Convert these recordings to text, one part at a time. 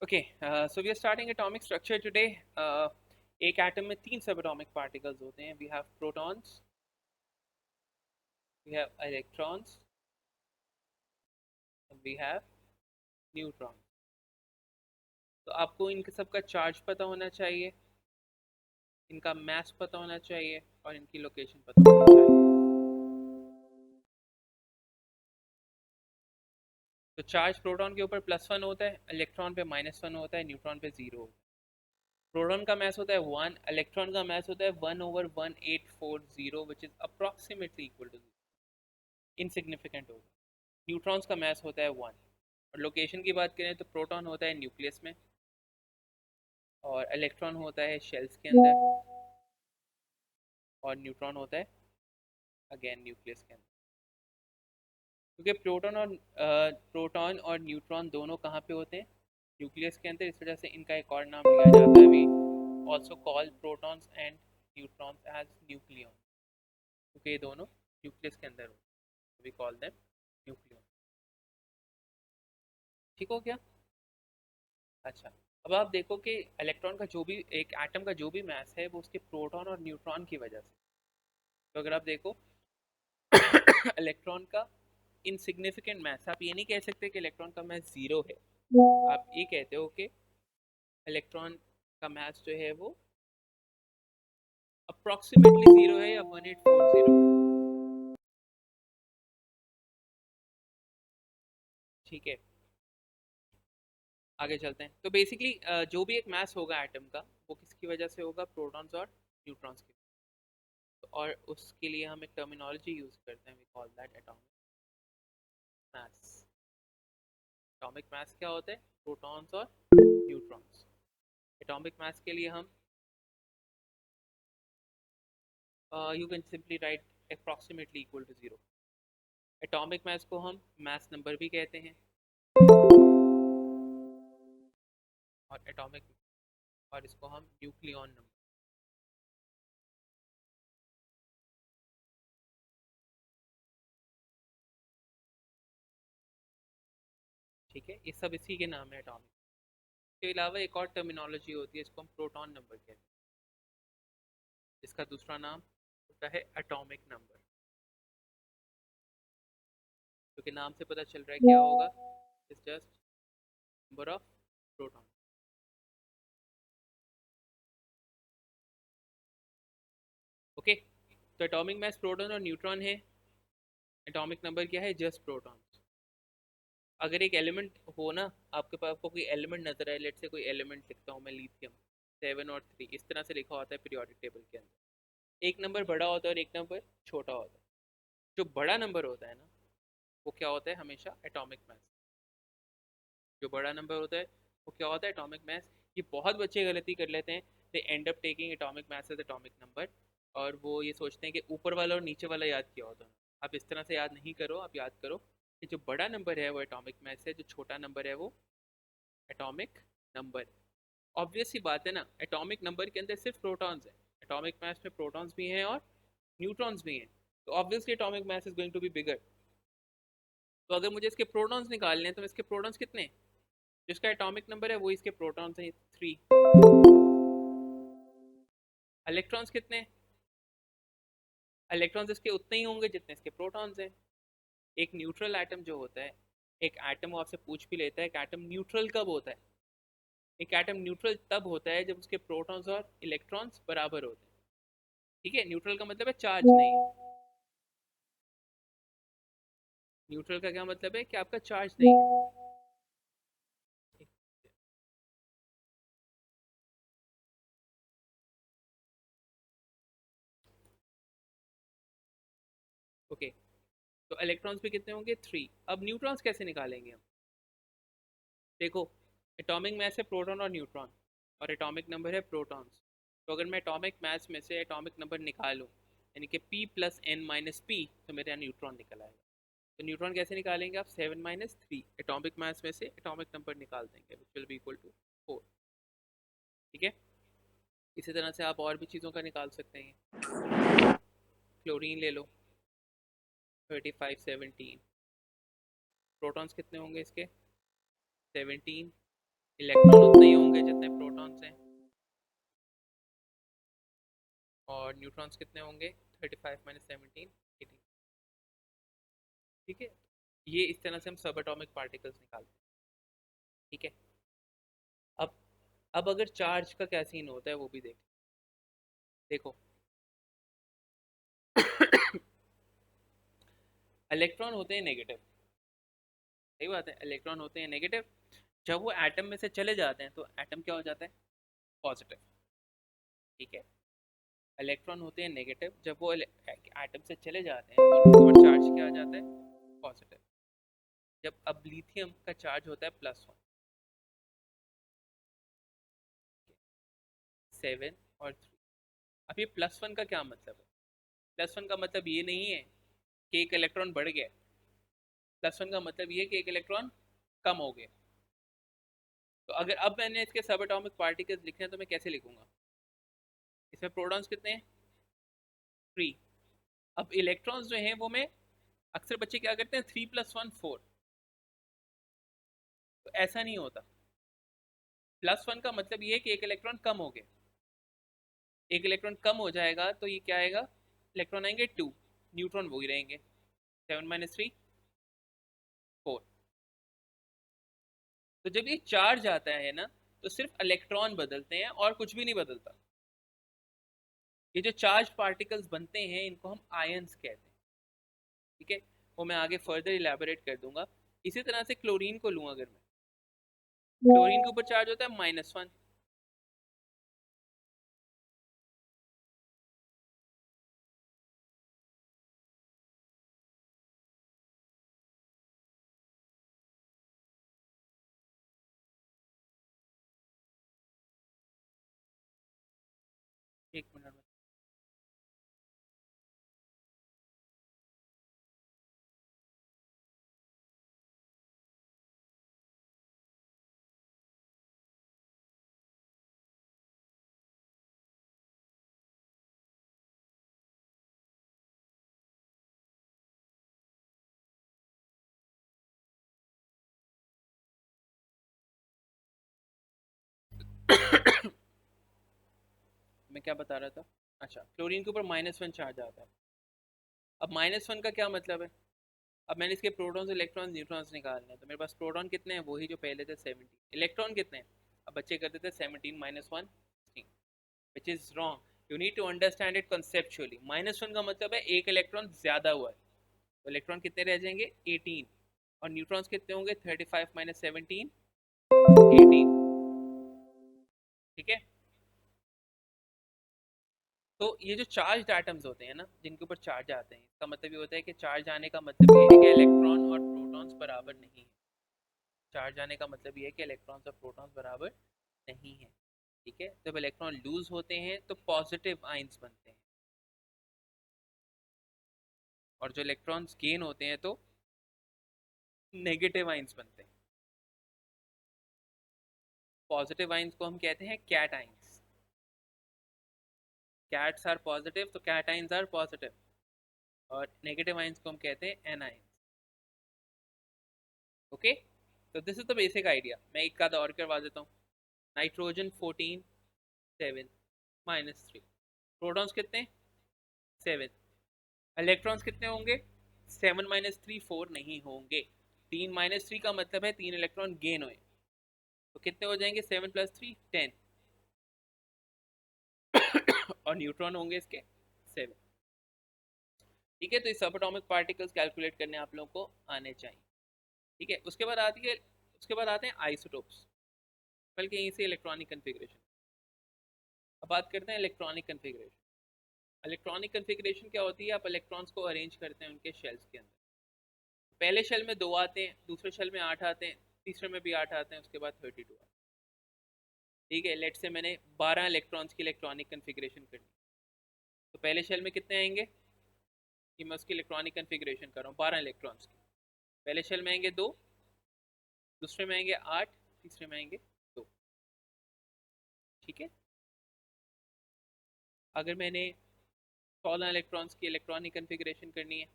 Okay, so we are starting atomic structure today. एक atom में 3 सब एटॉमिक पार्टिकल्स होते हैं. We have protons, we have electrons, and we have neutrons. तो आपको इनके सब का चार्ज पता होना चाहिए, इनका मास पता होना चाहिए और इनकी लोकेशन पता होनी चाहिए. तो चार्ज प्रोटॉन के ऊपर +1 होता है, इलेक्ट्रॉन पे -1 होता है, न्यूट्रॉन पे 0 होता है. प्रोटॉन का मास होता है 1, इलेक्ट्रॉन का मास होता है 1/1840, which is approximately equal to 0. Insignificant होगा. न्यूट्रॉन्स का मास होता है 1. और लोकेशन की बात करें तो प्रोटॉन होता है न्यूक्लियस में और इलेक्ट्रॉन होता है शेल्स के अंदर और न्यूट्रॉन होता है अगेन न्यूक्लियस के अंदर. क्योंकि प्रोटॉन और न्यूट्रॉन दोनों कहाँ पे होते हैं? न्यूक्लियस के अंदर. इस वजह से इनका एक और नाम लिया जाता है. We also call protons and neutrons as nucleon, क्योंकि ये दोनों न्यूक्लियस के अंदर होते हैं. We call them nucleon. ठीक हो गया? अच्छा, अब आप देखो कि इलेक्ट्रॉन का जो भी, एक एटम का जो भी मास है वो उसके प्रोटॉन और न्यूट्रॉन की वजह से. तो अगर आप देखो इलेक्ट्रॉन का इनसिग्निफिकेंट मास, आप ये नहीं कह सकते कि इलेक्ट्रॉन का मास 0 है. आप ये कहते हो कि इलेक्ट्रॉन का मास जो है वो अप्रॉक्सीमेटली 0 है या 1840. ठीक है, आगे चलते हैं. तो बेसिकली जो भी एक मास होगा एटम का, वो किसकी वजह से होगा? प्रोटॉन्स और न्यूट्रॉन्स की. और उसके लिए हम एक टर्मिनोलॉजी यूज करते हैं. We call that atomic mass. Atomic mass क्या होता है? प्रोटॉन्स और न्यूट्रॉन्स. एटॉमिक मास के लिए हम you can simply write approximately equal to 0. Atomic mass को हम मास नंबर भी कहते हैं और एटॉमिक, और इसको हम न्यूक्लियन नंबर. ठीक है, ये सब इसी के नाम है एटॉमिक. इसके अलावा एक और टर्मिनोलॉजी होती है, इसको हम प्रोटॉन नंबर कहते हैं. इसका दूसरा नाम होता है एटॉमिक नंबर. क्योंकि नाम से पता चल रहा है क्या होगा, it's just number of proton. Okay, तो एटॉमिक मास प्रोटॉन और न्यूट्रॉन है. एटॉमिक नंबर क्या है? Just proton. अगर एक एलिमेंट हो ना, आपके पास आपको कोई एलिमेंट नजर आए, लेट से कोई एलिमेंट लिखता हूँ मैं, लिथियम 7 और 3, इस तरह से लिखा होता है पीरियोडिक टेबल के अंदर. एक नंबर बड़ा होता है और एक नंबर छोटा होता है. जो बड़ा नंबर होता है ना, वो क्या होता है? हमेशा एटॉमिक मास. जो बड़ा नंबर होता है वो क्या होता है? Atomic mass. ये बहुत बच्चे गलती कर लेते हैं. They end up taking atomic mass as atomic number, और वो ये सोचते हैं कि ऊपर वाला और नीचे वाला याद किया होता है. आप इस तरह से याद नहीं करो. आप याद करो कि जो बड़ा नंबर है वो एटॉमिक मास है, जो छोटा नंबर है वो एटॉमिक नंबर. ऑब्वियस सी बात है ना, एटॉमिक नंबर के अंदर सिर्फ प्रोटॉन्स है. एटॉमिक मास में प्रोटॉन्स भी हैं और न्यूट्रॉन्स भी हैं. तो obviously atomic mass is going to be bigger. तो अगर मुझे इसके प्रोटॉन्स निकालने हैं तो इसके प्रोटॉन्स कितने हैं? जिसका एटॉमिक नंबर है वो इसके प्रोटॉन्स हैं 3. इलेक्ट्रॉन्स कितने? इलेक्ट्रॉन्स इसके उतने ही होंगे जितने इसके प्रोटॉन्स हैं. एक न्यूट्रल एटम जो होता है, एक एटम वो आपसे पूछ भी लेता है, एक एटम न्यूट्रल कब होता है? एक एटम न्यूट्रल तब होता है जब उसके प्रोटॉन्स और इलेक्ट्रॉन्स बराबर होते हैं. ठीक है, न्यूट्रल का मतलब है चार्ज नहीं है. न्यूट्रल का क्या मतलब है? कि आपका चार्ज नहीं है. ओके, तो इलेक्ट्रॉन्स भी कितने होंगे? 3. अब न्यूट्रॉन्स कैसे निकालेंगे हम? देखो, एटॉमिक मास है प्रोटॉन और न्यूट्रॉन, और एटॉमिक नंबर है प्रोटॉन्स. तो अगर मैं एटॉमिक मास में से एटॉमिक नंबर निकालूं, यानी कि p+n-p, तो मेरे यहाँ न्यूट्रॉन निकल आएगा. तो न्यूट्रॉन कैसे निकालेंगे आप? 7 - 3. एटॉमिक मास में से एटॉमिक नंबर निकाल देंगे, which will be equal to 4. ठीक है, इसी तरह से आप और भी चीज़ों का निकाल सकते हैं. क्लोरीन ले लो, 35 17. प्रोटॉन्स कितने होंगे इसके? 17. इलेक्ट्रॉन उतने ही होंगे जितने प्रोटॉन्स हैं, और न्यूट्रॉन्स कितने होंगे? 35 माइनस 17, 18। ठीक है, ये इस तरह से हम सब एटॉमिक पार्टिकल्स निकालते हैं। ठीक है, अब अब अगर चार्ज का क्या सीन होता है वो भी देखो। इलेक्ट्रॉन होते हैं नेगेटिव, सही बात है, इलेक्ट्रॉन होते हैं नेगेटिव। जब वो एटम में से चले जाते हैं तो एटम क्या हो जाता है? पॉजिटिव। ठीक है, इलेक्ट्रॉन होते हैं नेगेटिव, जब वो एटम से चले जाते हैं तो उनके ऊपर चार्ज क्या आ जाता है? पॉजिटिव। जब अब लिथियम का चार्ज होता है +1, 7 और 3। अब ये +1 का क्या मतलब है? +1 का मतलब ये नहीं है कि एक इलेक्ट्रॉन बढ़ गया, +1 का मतलब ये है कि एक इलेक्ट्रॉन कम हो गया। तो अगर अब मैंने इसके सब एटॉमिक पार्टिकल्स लिखे हैं तो मैं कैसे लिखूंगा? इसमें प्रोटॉन्स कितने हैं? 3। अब इलेक्ट्रॉन्स जो हैं वो मैं, अक्सर बच्चे क्या करते हैं, 3 + 1 4। तो ऐसा नहीं होता। +1 का मतलब ये है कि एक इलेक्ट्रॉन कम हो गया, एक इलेक्ट्रॉन कम हो जाएगा तो ये क्या आएगा? इलेक्ट्रॉन आएंगे 2, न्यूट्रॉन वही रहेंगे। 7 - 3 4। तो जब ये चार्ज आता है ना, तो सिर्फ इलेक्ट्रॉन बदलते हैं और कुछ भी नहीं बदलता। ये जो चार्ज पार्टिकल्स बनते हैं इनको हम आयंस कहते हैं। ठीक है, वो मैं आगे फर्दर इलेबोरेट कर दूंगा। इसी तरह से क्लोरीन को लूँ, अगर मैं, क्लोरीन के ऊपर चार्ज होता है -1। एक मिनट में, मैं क्या बता रहा था? अच्छा, क्लोरीन के ऊपर -1 चार्ज आता है। अब -1 का क्या मतलब है? अब मैंने इसके प्रोटॉन्स, इलेक्ट्रॉन्स, न्यूट्रॉन्स निकालने हैं, तो मेरे पास प्रोटॉन कितने हैं? वही जो पहले थे, 17। इलेक्ट्रॉन कितने हैं? अब बच्चे करते थे 17 - 1 16, which is wrong. You need to understand it conceptually. -1 का मतलब है एक इलेक्ट्रॉन ज्यादा हुआ है, तो इलेक्ट्रॉन कितने रह जाएंगे? 18। और न्यूट्रॉन्स कितने होंगे? 35 - 17, 18। ठीक है, तो ये जो चार्ज एटम्स होते हैं ना, जिनके ऊपर चार्ज आते हैं, इसका मतलब ये होता है कि चार्ज आने का मतलब ये है कि इलेक्ट्रॉन और प्रोटॉन्स बराबर नहीं है। चार्ज आने का मतलब ये है कि इलेक्ट्रॉन्स और प्रोटॉन्स बराबर नहीं है। ठीक है, जब इलेक्ट्रॉन लूज होते हैं तो पॉजिटिव आइंस बनते हैं, और जो इलेक्ट्रॉन्स गेन होते हैं तो नेगेटिव आइंस बनते हैं। पॉजिटिव आइंस को हम कहते हैं cat ions. Cats are positive, तो कैट आइंस आर पॉजिटिव। और नेगेटिव आइंस को हम कहते हैं एनाइंस। ओके, तो this is the basic idea. मैं एक आध और करवा देता हूँ। नाइट्रोजन 14, 7 -3। प्रोटॉन्स कितने? 7। इलेक्ट्रॉन्स कितने होंगे? 7 - 3 4 नहीं होंगे। 3 - 3 का मतलब है 3 इलेक्ट्रॉन गेन हुए, तो कितने हो जाएंगे? 7 + 3 10। और न्यूट्रॉन होंगे इसके 7। ठीक है, तो इस सब एटॉमिक पार्टिकल्स कैलकुलेट करने आप लोगों को आने चाहिए। ठीक है, उसके बाद आती है, उसके बाद आते हैं आइसोटोप्स, बल्कि यहीं से इलेक्ट्रॉनिक कन्फिग्रेशन। अब बात करते हैं इलेक्ट्रॉनिक कन्फिग्रेशन। इलेक्ट्रॉनिक कन्फिग्रेशन क्या होती है? आप इलेक्ट्रॉन्स को अरेंज करते हैं उनके शेल्स के अंदर। पहले शेल में 2 आते हैं, दूसरे शेल में 8 आते हैं, तीसरे में भी 8 आते हैं, उसके बाद 32 आते हैं। ठीक है, लेट से मैंने 12 इलेक्ट्रॉन्स की इलेक्ट्रॉनिक कन्फिग्रेशन करनी, तो पहले शेल में कितने आएंगे? कि मैं उसकी इलेक्ट्रॉनिक कन्फिग्रेशन कर रहा हूँ 12 इलेक्ट्रॉन्स की। पहले शेल में आएंगे 2, दूसरे में आएंगे 8, तीसरे में आएंगे 2। ठीक है, अगर मैंने 16 इलेक्ट्रॉन्स की इलेक्ट्रॉनिक कन्फिग्रेशन करनी है,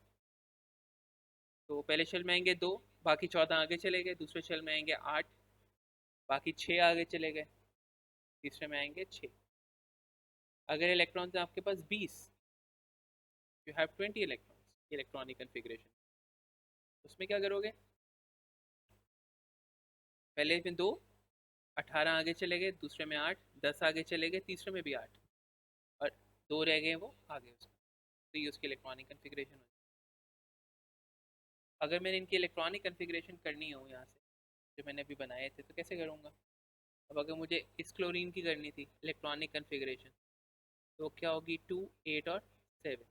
तो पहले शेल में आएंगे 2, बाकी 14 आगे चले गए, दूसरे शेल में आएंगे 8, बाकी 6 आगे चले गए, तीसरे में आएंगे 6। अगर इलेक्ट्रॉन्स हैं आपके पास 20, you have 20 electrons electronic configuration, उसमें क्या करोगे? पहले में 2, 18 आगे चले गए, दूसरे में 8, 10 आगे चले गए, तीसरे में भी 8, और 2 रह गए वो आगे उसमें, तो ये उसकी इलेक्ट्रॉनिक कन्फिग्रेशन हो। अगर मैंने इनकी इलेक्ट्रॉनिक कन्फिग्रेशन करनी हो यहाँ से, जो मैंने अभी बनाए थे, तो कैसे करूँगा? अब अगर मुझे इस क्लोरीन की करनी थी इलेक्ट्रॉनिक कन्फिग्रेशन, तो क्या होगी? 2, 8 और 7।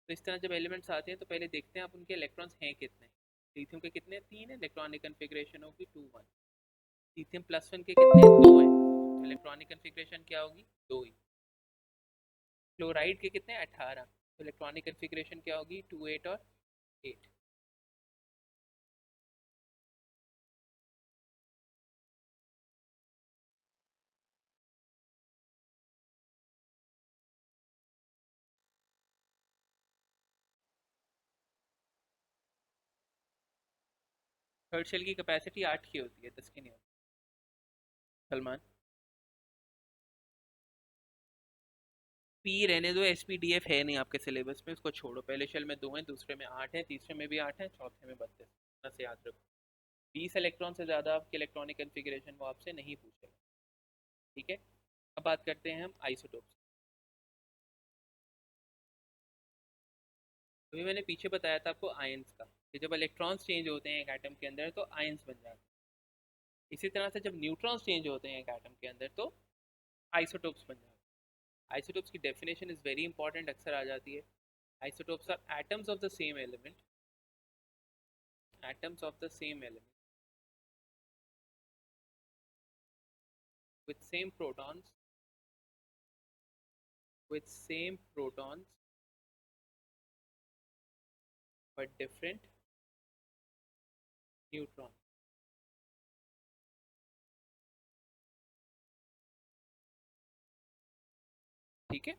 तो इस तरह जब एलिमेंट्स आते हैं तो पहले देखते हैं आप उनके इलेक्ट्रॉन्स हैं कितने। लिथियम के कितने? 3 है, इलेक्ट्रॉनिक कन्फिग्रेशन होगी 2, 1। लिथियम +1 के कितने? 2 है, तो इलेक्ट्रॉनिक कन्फिग्रेशन क्या होगी? 2 ही। क्लोराइड के कितने? 18, तो इलेक्ट्रॉनिक कन्फिग्रेशन क्या होगी? 2, 8 और 8। थर्ड शेल की कैपेसिटी 8 की होती है, 10 की नहीं होती। सलमान, पी रहने दो, SPDF है नहीं आपके सिलेबस में, उसको छोड़ो। पहले शेल में 2 हैं, दूसरे में 8 है, तीसरे में भी 8 है, चौथे में 32। इतना से याद रखो। 20 इलेक्ट्रॉन से ज़्यादा आपके इलेक्ट्रॉनिक कन्फिग्रेशन वो आपसे नहीं पूछेगा। ठीक है, अब बात करते हैं हम आइसोटोप्स। अभी मैंने पीछे बताया था आपको आयंस का, कि जब इलेक्ट्रॉन्स चेंज होते हैं एक एटम के अंदर तो आयंस बन जाते हैं। इसी तरह से जब न्यूट्रॉन्स चेंज होते हैं एक एटम के अंदर तो आइसोटोप्स बन जाते हैं। आइसोटोप्स की डेफिनेशन इज वेरी इंपॉर्टेंट, अक्सर आ जाती है। Isotopes are atoms of the same element, atoms of the same element with same protons, with same protons but different neutron। ठीक है,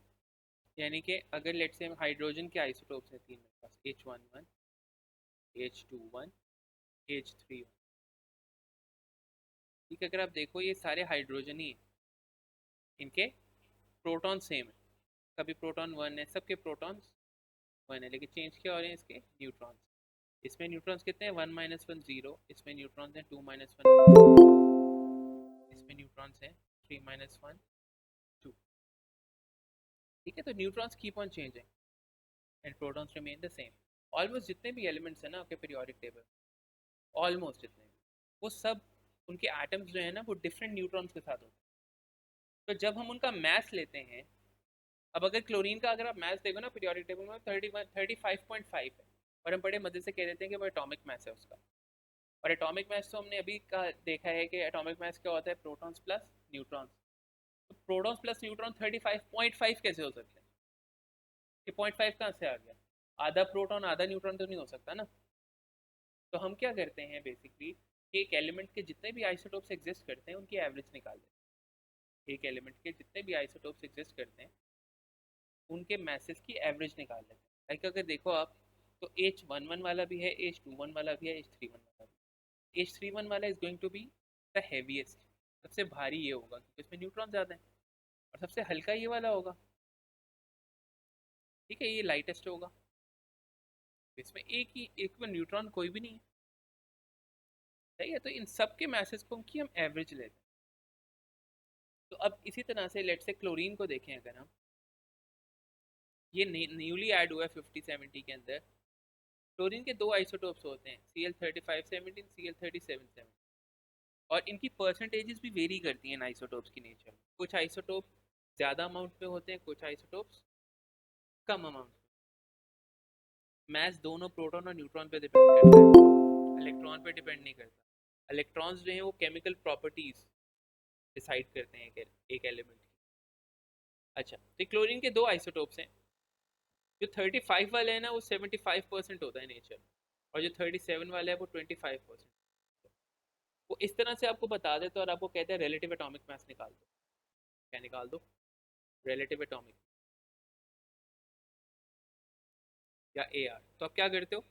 यानी कि अगर लेट्स से हाइड्रोजन के आइसोटोप्स हैं 3 मेरे पास, H11, H21, H31। ठीक है, अगर आप देखो ये सारे हाइड्रोजन ही हैं, इनके प्रोटॉन सेम है, कभी प्रोटॉन 1 है, सबके प्रोटॉन्स 1 है, लेकिन चेंज क्या हो रहे हैं इसके? न्यूट्रॉन्स। इसमें न्यूट्रॉन्स कितने हैं? 1 -1 0, इसमें न्यूट्रॉन्स हैं 2 -1, इसमें न्यूट्रॉन्स हैं 3 -1 2। ठीक है, तो neutrons keep on changing and protons remain the same. Almost जितने भी एलिमेंट्स हैं ना आपके पीरियोडिक टेबल, ऑलमोस्ट जितने भी, वो सब उनके एटम्स जो है ना वो डिफरेंट न्यूट्रॉन्स के साथ होते हैं। तो जब हम उनका मैथ लेते हैं, अब अगर क्लोरीन का अगर आप मैथ देखो ना पीरियोडिक टेबल में 35.5 है, और हम बड़े मजे से कह देते हैं कि वो एटॉमिक मैथ है उसका। और एटॉमिक मैथ तो हमने अभी का देखा है कि एटॉमिक मैथ क्या होता है? Protons plus neutrons. तो प्रोटॉन्स प्लस न्यूट्रॉन 35.5 कैसे हो सकते हैं? कि 0.5 कहाँ से आ गया? आधा प्रोटॉन आधा न्यूट्रॉन तो नहीं हो सकता ना। तो हम क्या करते हैं बेसिकली, एक एलिमेंट के जितने भी आइसोटोप्स एग्जिस्ट करते हैं उनकी एवरेज निकाल देते हैं। एक एलिमेंट के जितने भी आइसोटोप्स एग्जिस्ट करते हैं उनके मैसेज की एवरेज निकाल लेते हैं। लाइक अगर देखो आप, तो H11 वाला भी है, H21 वाला भी है, H31 वाला भी। H31 वाला is going to be the heaviest, सबसे भारी ये होगा क्योंकि इसमें न्यूट्रॉन ज़्यादा है, और सबसे हल्का ये वाला होगा। ठीक है, ये लाइटेस्ट होगा। तो इसमें एक में न्यूट्रॉन कोई भी नहीं है। सही है, तो इन सब के मैसेज को की हम एवरेज लेते हैं। तो अब इसी तरह से लेट से क्लोरीन को देखें अगर हम, ये न्यूली ऐड हुआ है 50-70 के अंदर। क्लोरीन के 2 आइसोटोप्स होते हैं, Cl3517, Cl3717, और इनकी परसेंटेजेस भी वेरी करती हैं आइसोटोप्स की नेचर। कुछ आइसोटोप ज़्यादा अमाउंट में होते हैं, कुछ आइसोटोप्स कम अमाउंट। मैथ दोनों प्रोटॉन और न्यूट्रॉन पे डिपेंड करता है, इलेक्ट्रॉन पे डिपेंड नहीं करता। इलेक्ट्रॉन्स जो हैं वो केमिकल प्रॉपर्टीज डिसाइड करते हैं एक एलिमेंट की। अच्छा, तो क्लोरीन के 2 आइसोटोप्स हैं। जो 35 वाले हैं ना वो 75% होता है नेचर, और जो 37 वाला है वो 25%। वो इस तरह से आपको बता देते और आपको कहते हैं रिलेटिव एटॉमिक मास निकाल दो। क्या निकाल दो? रिलेटिव एटॉमिक, या AR। तो आप क्या करते हो?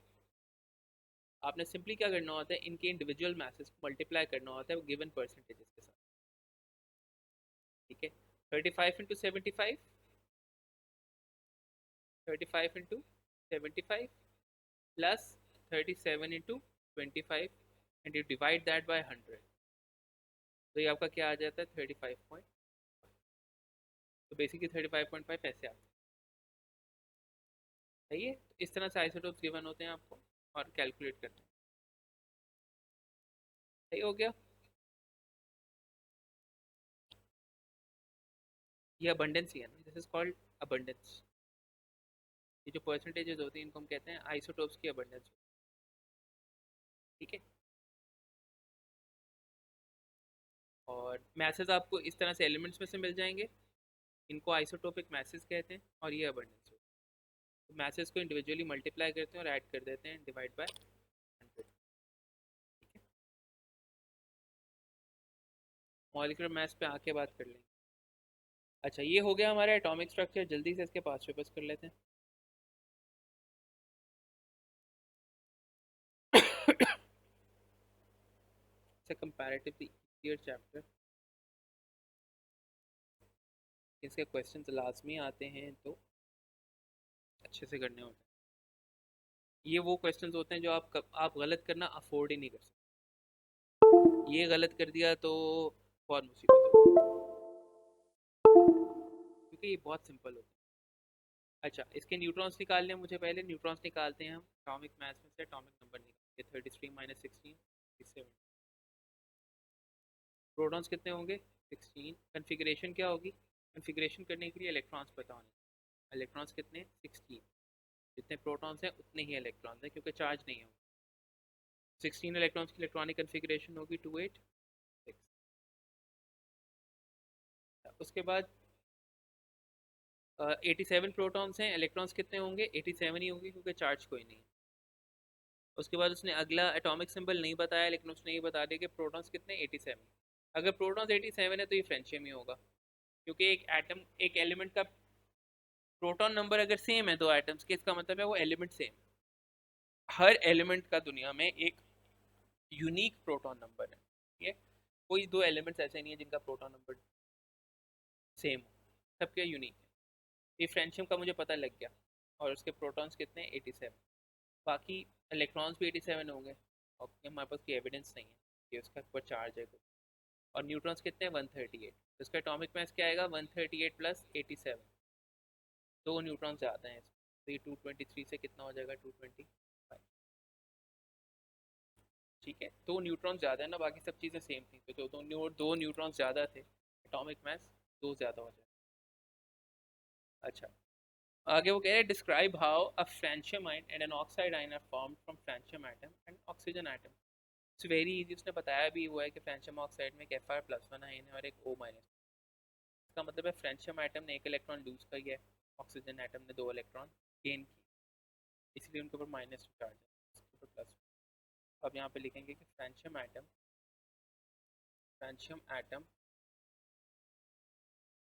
आपने सिंपली क्या करना होता है, इनके इंडिविजुअल मैसेज को मल्टीप्लाई करना होता है गिवन परसेंटेजेस के साथ। ठीक है, 35 × 75, 35 × 75 plus 37 × 25 and you divide that bye 100, तो ये आपका क्या आ जाता है 35 तो बेसिकली 35.5 ऐसे आता है। सही है, तो इस तरह से आइसोटोप्स गिवन होते हैं आपको और कैलकुलेट करते हैं। सही हो गया। ये अबंडेंस ही है ना, दिस इज कॉल्ड अबंडेंस। ये जो परसेंटेजेस होती हैं इनको हम कहते हैं आइसोटोप्स की अबंडेंस। ठीक है, और मैसेज आपको इस तरह से एलिमेंट्स में से मिल जाएंगे, इनको आइसोटोपिक मैसेज कहते हैं, और ये अबंडेंस। तो मैसेज को इंडिविजुअली मल्टीप्लाई करते हैं और ऐड कर देते हैं डिवाइड बाय 100। मॉलिक्यूलर मैथ्स पे आके बात कर लेंगे। अच्छा, ये हो गया हमारा एटॉमिक स्ट्रक्चर। जल्दी से इसके पास पेपर्स कर लेते हैं। It's a comparatively easier chapter, इसके क्वेश्चंस लाजमी आते हैं तो अच्छे से करने होते हैं। ये वो क्वेश्चंस होते हैं जो आप गलत करना अफोर्ड ही नहीं कर सकते। ये गलत कर दिया तो बहुत मुसीबत होगी, क्योंकि ये बहुत सिंपल होता है। अच्छा, इसके न्यूट्रॉन्स निकालने हैं मुझे, पहले न्यूट्रॉन्स निकालते हैं हम एटॉमिक मास में से। एटॉमिक नंबर निकालते हैं 33 - 16 7। प्रोटॉन्स कितने होंगे 16। कन्फिग्रेशन क्या होगी, कन्फिग्रेशन करने के लिए इलेक्ट्रॉन्स पता होने। इलेक्ट्रॉन्स कितने 16, जितने प्रोटॉन्स हैं उतने ही इलेक्ट्रॉन्स हैं, क्योंकि चार्ज नहीं होगा। 16 इलेक्ट्रॉन्स की इलेक्ट्रॉनिक कन्फिग्रेशन होगी 286। उसके बाद 87 प्रोटॉन्स हैं, इलेक्ट्रॉन्स कितने होंगे 87 ही होंगे, क्योंकि चार्ज कोई नहीं है। उसके बाद उसने अगला एटॉमिक सिंबल नहीं बताया, लेकिन उसने ये बता दिया कि प्रोटॉन्स कितने 87। अगर प्रोटॉन्स 87 है तो ये फ्रेंशियम ही होगा, क्योंकि एक एटम एक एलिमेंट का प्रोटॉन नंबर अगर सेम है दो एटम्स के, इसका मतलब है वो एलिमेंट सेम। हर एलिमेंट का दुनिया में एक यूनिक प्रोटॉन नंबर है। ठीक है, कोई दो एलिमेंट्स ऐसे नहीं है जिनका प्रोटॉन नंबर सेम हो, सबके यूनिक है। ये फ्रेंशियम का मुझे पता लग गया, और उसके प्रोटॉन्स कितने 87। बाकी इलेक्ट्रॉन्स भी 87 होंगे, और हमारे पास कोई एविडेंस नहीं है कि उसका ऊपर चार्ज है कुछ। और न्यूट्रॉन्स कितने 138, तो इसका एटॉमिक मास क्या आएगा 138 + 87। दो न्यूट्रॉन ज़्यादा हैं इसमें, तो ये 223 से कितना हो जाएगा 225। ठीक है, दो न्यूट्रॉन ज़्यादा है ना, बाकी सब चीज़ें सेम थी, तो जो दो न्यूट्रॉन ज़्यादा थे, एटॉमिक मास दो ज़्यादा हो जाए। अच्छा, आगे वो कह रहे हैं describe how a francium ion and an oxide ion are formed from francium atom and oxygen atom. It's very easy, उसने बताया भी हुआ है कि फ्रेंशियम ऑक्साइड में एक Fr+1 आयन है और एक O-। इसका मतलब है फ्रेंशियम एटम ने एक इलेक्ट्रॉन लूज कर गया, ऑक्सीजन एटम ने दो इलेक्ट्रॉन गेन की, इसलिए उनके ऊपर -2 चार्ज है, इसके ऊपर प्लस। अब यहाँ पे लिखेंगे कि francium atom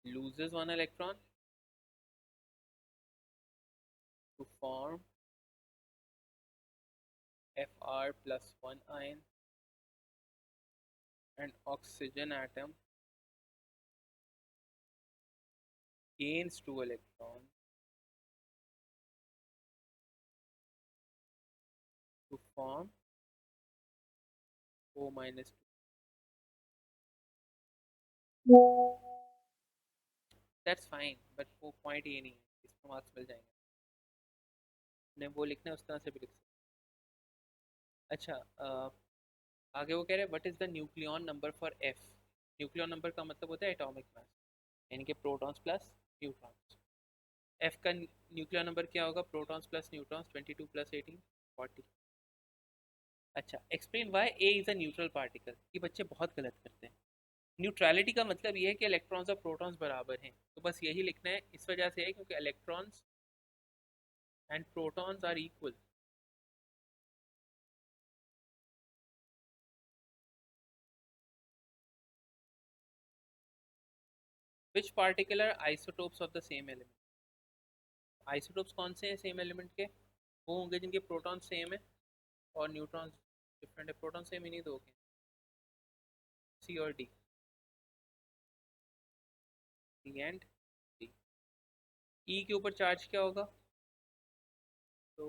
loses one electron to form Fr+1 ion, and oxygen atom gains 2 electrons to form O-2। That's fine, but वो पॉइंट ये नहीं है, इसको मार्क्स मिल जाएंगे। ने वो लिखना है उस तरह से भी लिख सकते। अच्छा, आगे वो कह रहे हैं what is the nucleon number for F. Nucleon number का मतलब होता है एटॉमिक मास, यानी कि प्रोटॉन्स प्लस न्यूट्रॉन्स। एफ का न्यूक्लियर नंबर क्या होगा, प्रोटॉन्स प्लस न्यूट्रॉन्स 22 + 18 40। अच्छा, explain why A is a neutral particle. ये बच्चे बहुत गलत करते हैं। न्यूट्रलिटी का मतलब ये है कि इलेक्ट्रॉन्स और प्रोटॉन्स बराबर हैं, तो बस यही लिखना है। इस वजह से है क्योंकि electrons and protons are equal. Which particular isotopes of the same element. Isotopes कौन से हैं सेम एलिमेंट के, वो होंगे जिनके प्रोटॉन सेम है और न्यूट्रॉन डिफरेंट है, प्रोटॉन सेम ही नहीं दोगे, सी और डी, डी एंड डी। ई के ऊपर चार्ज क्या होगा? तो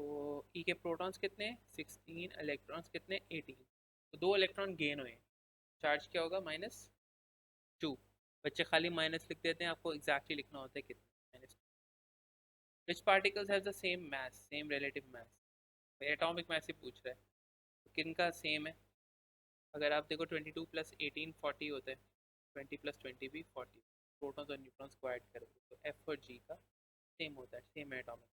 ई के प्रोटॉन्स कितने हैं? 16, इलेक्ट्रॉन्स कितने? 18। तो 2 इलेक्ट्रॉन गेन हुए, चार्ज क्या होगा? -2। बच्चे खाली माइनस लिख देते हैं, आपको एग्जैक्टली लिखना होता है कितना, -2। Which particles have the same mass, same relative mass? Atomic mass ही पूछ रहा है, तो किन का सेम है? अगर आप देखो 22 + 18 40 होता है, 20 + 20 भी 40। प्रोटॉन्स और न्यूट्रॉन्स को ऐड करोगे तो एफ और जी का सेम होता है, सेम एटॉमिक।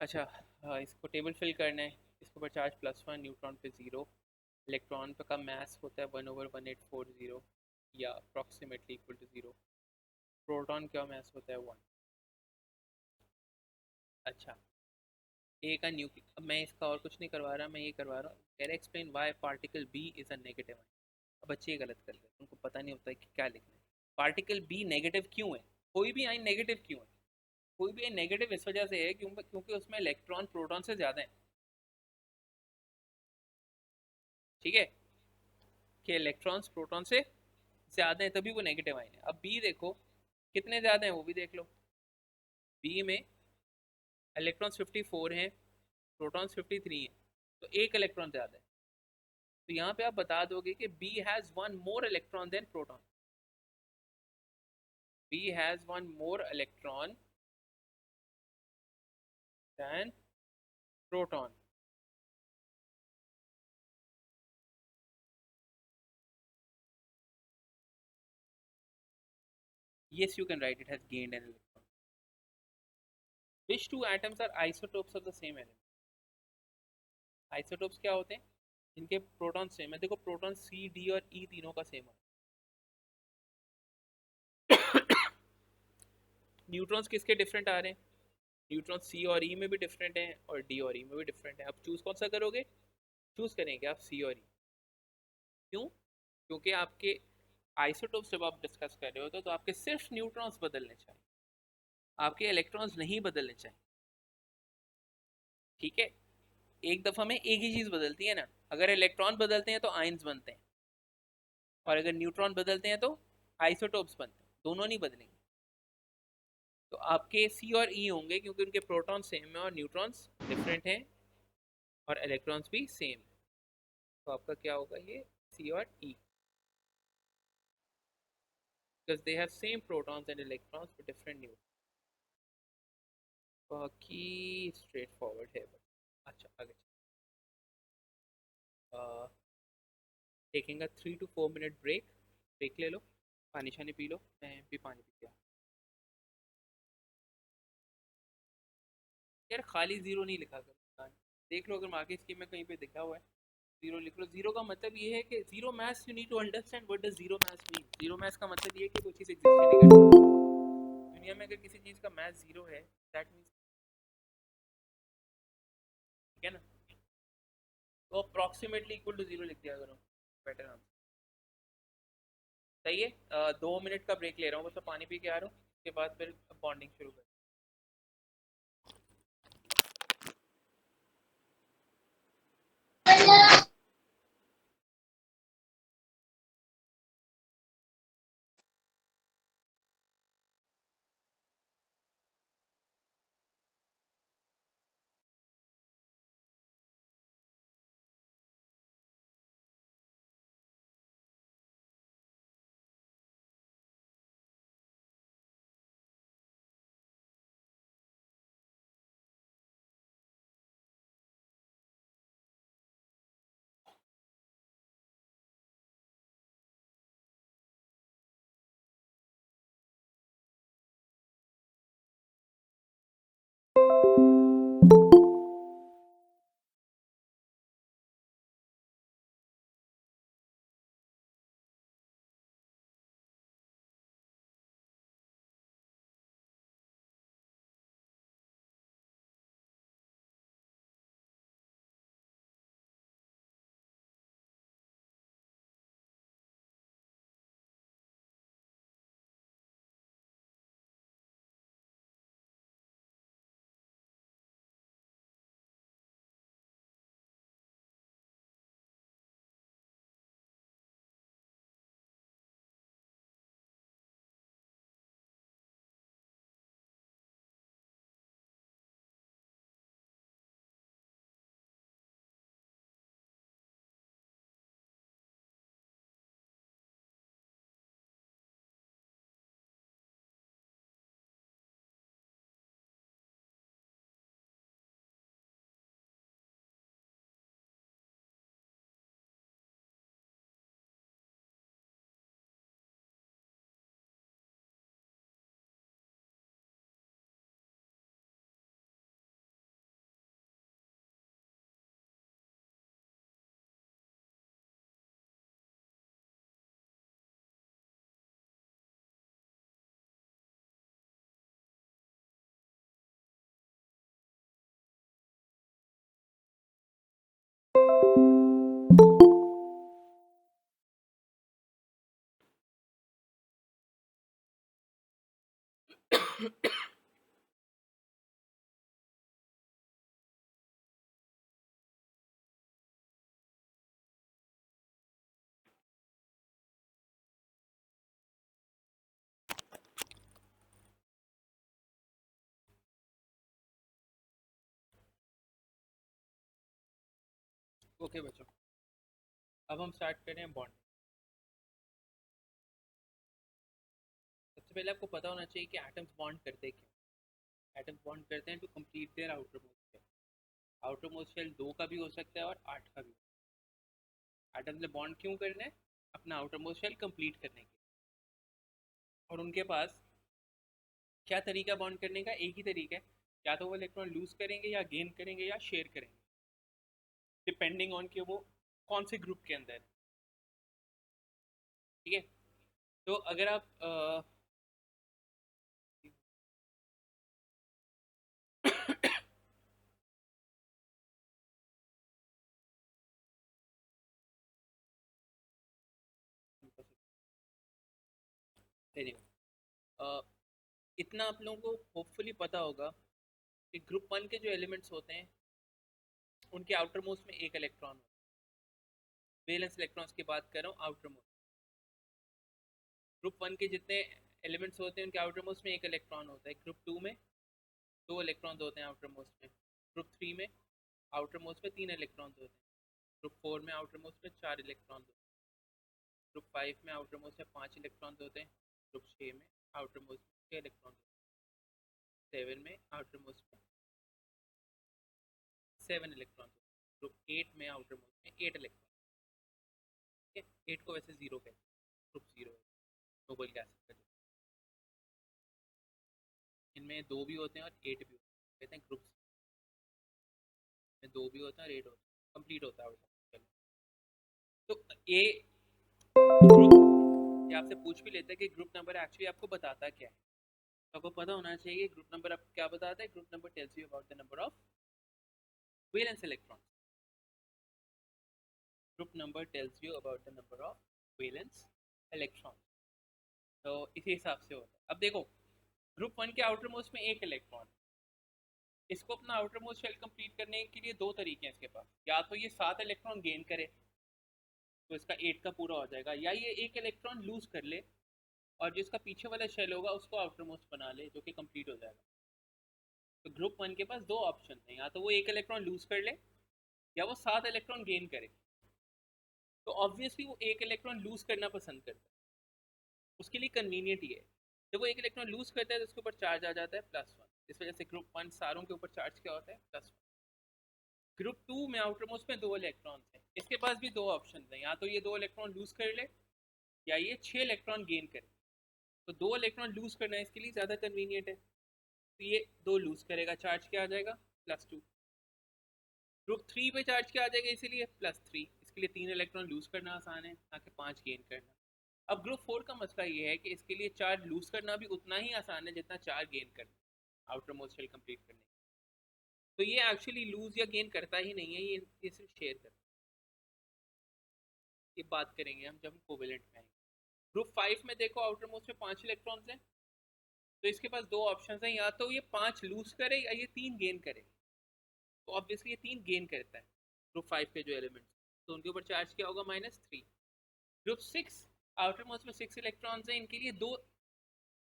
अच्छा, हाँ, इसको टेबल फिल करना है। इसके ऊपर चार्ज +1, न्यूट्रॉन पे 0, इलेक्ट्रॉन पे का मास होता है 1/1840, या अप्रॉक्सीमेटली इक्वल टू 0। प्रोटॉन का मास होता है 1। अच्छा, ए का न्यूक्लियर, अब मैं इसका और कुछ नहीं करवा रहा, मैं ये करवा रहा हूँ, can explain why particle B is a negative ion. अब बच्चे ये गलत कर रहे हैं, उनको पता नहीं होता है कि क्या लिखना है। पार्टिकल बी नेगेटिव क्यों है? कोई भी आयन नेगेटिव क्यों है? कोई भी आयन नेगेटिव इस वजह से है क्योंकि उसमें इलेक्ट्रॉन प्रोटॉन से ज़्यादा है। ठीक है, कि इलेक्ट्रॉन्स प्रोटॉन से ज़्यादा है, तभी वो नेगेटिव आयन है। अब बी देखो कितने ज़्यादा हैं, वो भी देख लो। बी में इलेक्ट्रॉन्स 54 हैं, प्रोटॉन्स 53 हैं, तो एक इलेक्ट्रॉन ज़्यादा है। तो यहाँ पे आप बता दोगे कि B has one more electron than proton. B has one more electron than proton. Yes, you can write it has gained an electron. Which two atoms are isotopes of the same element? Isotopes क्या होते हैं? इनके proton same है। देखो proton सी, D और ई तीनों का same है। न्यूट्रॉन्स किसके डिफरेंट आ रहे हैं? न्यूट्रॉन सी और ई में भी डिफरेंट हैं और डी और ई में भी डिफरेंट है। आप चूज कौन सा करोगे? चूज करेंगे आप सी और ई। क्यों? क्योंकि आपके आइसोटोप्स जब आप डिस्कस कर रहे हो तो आपके सिर्फ न्यूट्रॉन्स बदलने चाहिए, आपके इलेक्ट्रॉन्स नहीं बदलने चाहिए। ठीक है, एक दफा में एक ही चीज बदलती है ना। अगर इलेक्ट्रॉन बदलते हैं तो आयंस बनते हैं, और अगर न्यूट्रॉन बदलते हैं तो आइसोटोप्स बनते हैं, दोनों नहीं बदलेंगे। तो आपके सी और ई होंगे क्योंकि उनके प्रोटॉन सेम है और न्यूट्रॉन्स डिफरेंट हैं और इलेक्ट्रॉन्स भी सेम है। तो आपका क्या होगा ये? सी और ई, because they have same protons and electrons but different neutrons। बाकी स्ट्रेट फॉरवर्ड है बस। अच्छा आगे, taking a 3 to 4 minute break. Break ले लो, पानी शानी पी लो, मैं भी पानी पी गया। यार खाली जीरो नहीं लिखा कर, देख लो अगर मार्किंग स्कीम में कहीं पे लिखा हुआ है जीरो लिख लो। जीरो का मतलब ये है कि zero maths, you need to understand what does zero maths mean. Zero maths का मतलब ये है कि कोई चीज़ एग्जिस्ट नहीं करती दुनिया में। अगर किसी चीज़ का मैथ्स जीरो है दैट मीन्स, ठीक है ना, तो अप्रॉक्सीमेटली इक्वल टू जीरो लिख दिया करो, बेटर आंसर। सही है। 2 मिनट का ब्रेक ले रहा हूँ, बस मैं पानी पी के आ रहा हूँ, उसके बाद फिर बॉन्डिंग शुरू कर। ओके बच्चों, अब हम स्टार्ट करें बॉन्ड। सबसे पहले आपको पता होना चाहिए कि एटम्स बॉन्ड करते हैं क्यों। एटम्स बॉन्ड करते हैं to complete their outer most shell. Outer most shell 2 का भी हो सकता है और 8 का भी। एटम्स ने बॉन्ड क्यों करना है? अपना आउटर मोस्ट शेल कंप्लीट करने के लिए। और उनके पास क्या तरीका बॉन्ड करने का? एक ही तरीका है, या तो वो इलेक्ट्रॉन लूज करेंगे या गेन करेंगे या शेयर करेंगे, डिपेंडिंग ऑन कि वो कौन से ग्रुप के अंदर है। ठीक है, तो अगर आप इतना आप लोगों को होपफुली पता होगा कि ग्रुप 1 के जो एलिमेंट्स होते हैं उनके आउटर मोस्ट में एक इलेक्ट्रॉन होता है। वैलेंस इलेक्ट्रॉन्स की बात कर रहा हूँ, आउटर मोस्ट। ग्रुप 1 के जितने एलिमेंट्स होते हैं उनके आउटर मोस्ट में एक इलेक्ट्रॉन होता है। ग्रुप 2 में 2 इलेक्ट्रॉन्स होते हैं आउटर मोस्ट में। ग्रुप 3 में आउटर मोस्ट में 3 इलेक्ट्रॉन्स होते हैं। ग्रुप 4 में आउटर मोस्ट में 4 इलेक्ट्रॉन्स होते हैं। ग्रुप 5 में आउटर मोस्ट में 5 इलेक्ट्रॉन्स होते हैं। ग्रुप 6 में आउटर मोस्ट में 6 इलेक्ट्रॉन्स होते हैं। 7 में आउटर मोस्ट में 7 इलेक्ट्रॉन्स होते हैं। ग्रुप 8 में आउटर मोस्ट में 8 इलेक्ट्रॉन। ठीक है, 8 को वैसे जीरो कहते हैं, ग्रुप जीरो है, नोबल गैस का। इनमें 2 भी होते हैं और 8 भी होते हैं, कहते हैं ग्रुप में 2 भी होते हैं और 8 होते हैं, कंप्लीट होता है। तो ये ग्रुप, ये आपसे पूछ भी लेते हैं कि ग्रुप नंबर एक्चुअली आपको बताता क्या है। तो आपको पता होना चाहिए ग्रुप नंबर आपको क्या बताता है। Group number tells you about the number of valence electrons. Group number tells you about the number of valence electrons. तो इसी हिसाब से होता है। अब देखो, ग्रुप 1 के आउटर मोस्ट में एक इलेक्ट्रॉन, इसको अपना आउटर मोस्ट शेल कंप्लीट करने के लिए 2 तरीके हैं इसके पास। या तो ये 7 इलेक्ट्रॉन गेन करे तो इसका 8 का पूरा हो जाएगा, या ये एक इलेक्ट्रॉन लूज कर ले और जिसका पीछे वाला शेल होगा उसको आउटर मोस्ट बना ले, जो कि कंप्लीट हो जाएगा। तो ग्रुप 1 के पास 2 ऑप्शन हैं, या तो वो एक इलेक्ट्रॉन लूज कर ले या वो 7 इलेक्ट्रॉन गेन करे। तो ऑब्वियसली वो एक इलेक्ट्रॉन लूज करना पसंद करता है, उसके लिए कन्वीनियंट ही है। जब वो एक इलेक्ट्रॉन लूज करता है तो उसके ऊपर चार्ज आ जाता है +1। इस वजह से ग्रुप 1 सारों के ऊपर चार्ज क्या होता है? +1। ग्रुप 2 में आउटर मोस्ट में 2 इलेक्ट्रॉन हैं, इसके पास भी 2 ऑप्शन हैं, या तो ये 2 इलेक्ट्रॉन लूज कर ले या ये 6 इलेक्ट्रॉन गेन करे। तो 2 इलेक्ट्रॉन लूज करना है इसके लिए ज़्यादा कन्वीनियंट है, तो ये 2 लूज करेगा, चार्ज क्या आ जाएगा? +2। ग्रुप 3 पे चार्ज क्या आ जाएगा? इसीलिए +3। इसके लिए 3 इलेक्ट्रॉन लूज करना आसान है, ना कि 5 गेन करना। अब ग्रुप 4 का मसला ये है कि इसके लिए चार्ज लूज करना भी उतना ही आसान है जितना चार्ज गेन करना आउटर मोस्ट शेल कंप्लीट करने। तो ये एक्चुअली लूज या गेन करता ही नहीं है, ये सिर्फ शेयर करता है। ये बात करेंगे हम जब हम कोवेलेंट में आएंगे। ग्रुप 5 में देखो आउटर मोस्ट में 5 इलेक्ट्रॉन्स हैं, तो इसके पास 2 ऑप्शन हैं, या तो ये 5 लूज करे या ये 3 गेन करे। तो ऑब्वियसली ये 3 गेन करता है ग्रुप 5 के जो एलिमेंट्स, तो उनके ऊपर चार्ज क्या होगा? -3। ग्रुप 6, आउटर मोस्ट में 6 इलेक्ट्रॉन्स हैं, इनके लिए 2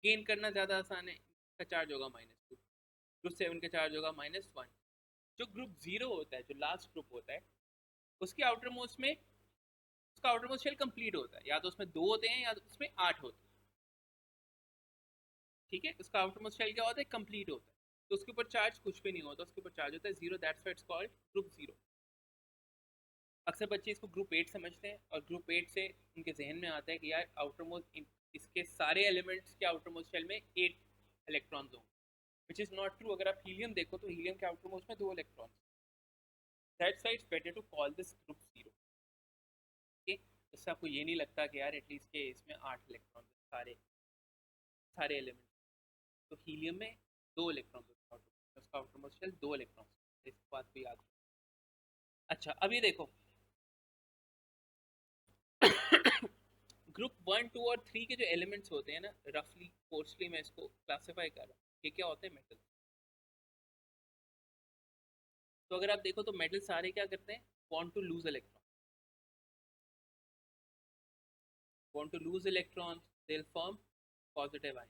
गेन करना ज़्यादा आसान है, इसका चार्ज होगा -2। ग्रुप 7 का चार्ज होगा -1। जो ग्रुप 0 होता है, जो लास्ट ग्रुप होता है, उसके आउटर मोस्ट में उसका आउटर मोस्ट शेल कंप्लीट होता है, या तो उसमें 2 होते हैं या तो उसमें 8 होते हैं। ठीक है, उसका आउटर मोस्ट शेल क्या होता है? कंप्लीट होता है, तो उसके ऊपर चार्ज कुछ भी नहीं होता, उसके ऊपर चार्ज होता है 0। That's why it's called group 0। अक्सर बच्चे इसको ग्रुप 8 समझते हैं, और ग्रुप 8 से उनके जहन में आता है कि यार आउटर मोस्ट, इसके सारे एलिमेंट्स के आउटर मोस्ट शेल में 8 इलेक्ट्रॉन्स होंगे, विच इज़ नॉट ट्रू। अगर आप हीलियम देखो तो हीलियम के आउटर मोस्ट में 2 electrons. That's why it's better to call this group 0। Okay, इससे आपको ये नहीं लगता कि यार एटलीस्ट के इसमें 8 इलेक्ट्रॉन सारे सारे एलिमेंट। तो हीलियम में 2 इलेक्ट्रॉन होते हैं, उसका आउटर मोस्ट शेल 2 इलेक्ट्रॉन। इस बात को याद रखो। अच्छा, अब ये देखो ग्रुप 1, 2 और 3 के जो एलिमेंट्स होते हैं ना, रफली कोर्सली मैं इसको क्लासिफाई कर रहा हूँ, ये क्या होते हैं? मेटल। तो अगर आप देखो तो मेटल सारे क्या करते हैं? Want to lose electron, want to lose electron, they will form positive ion,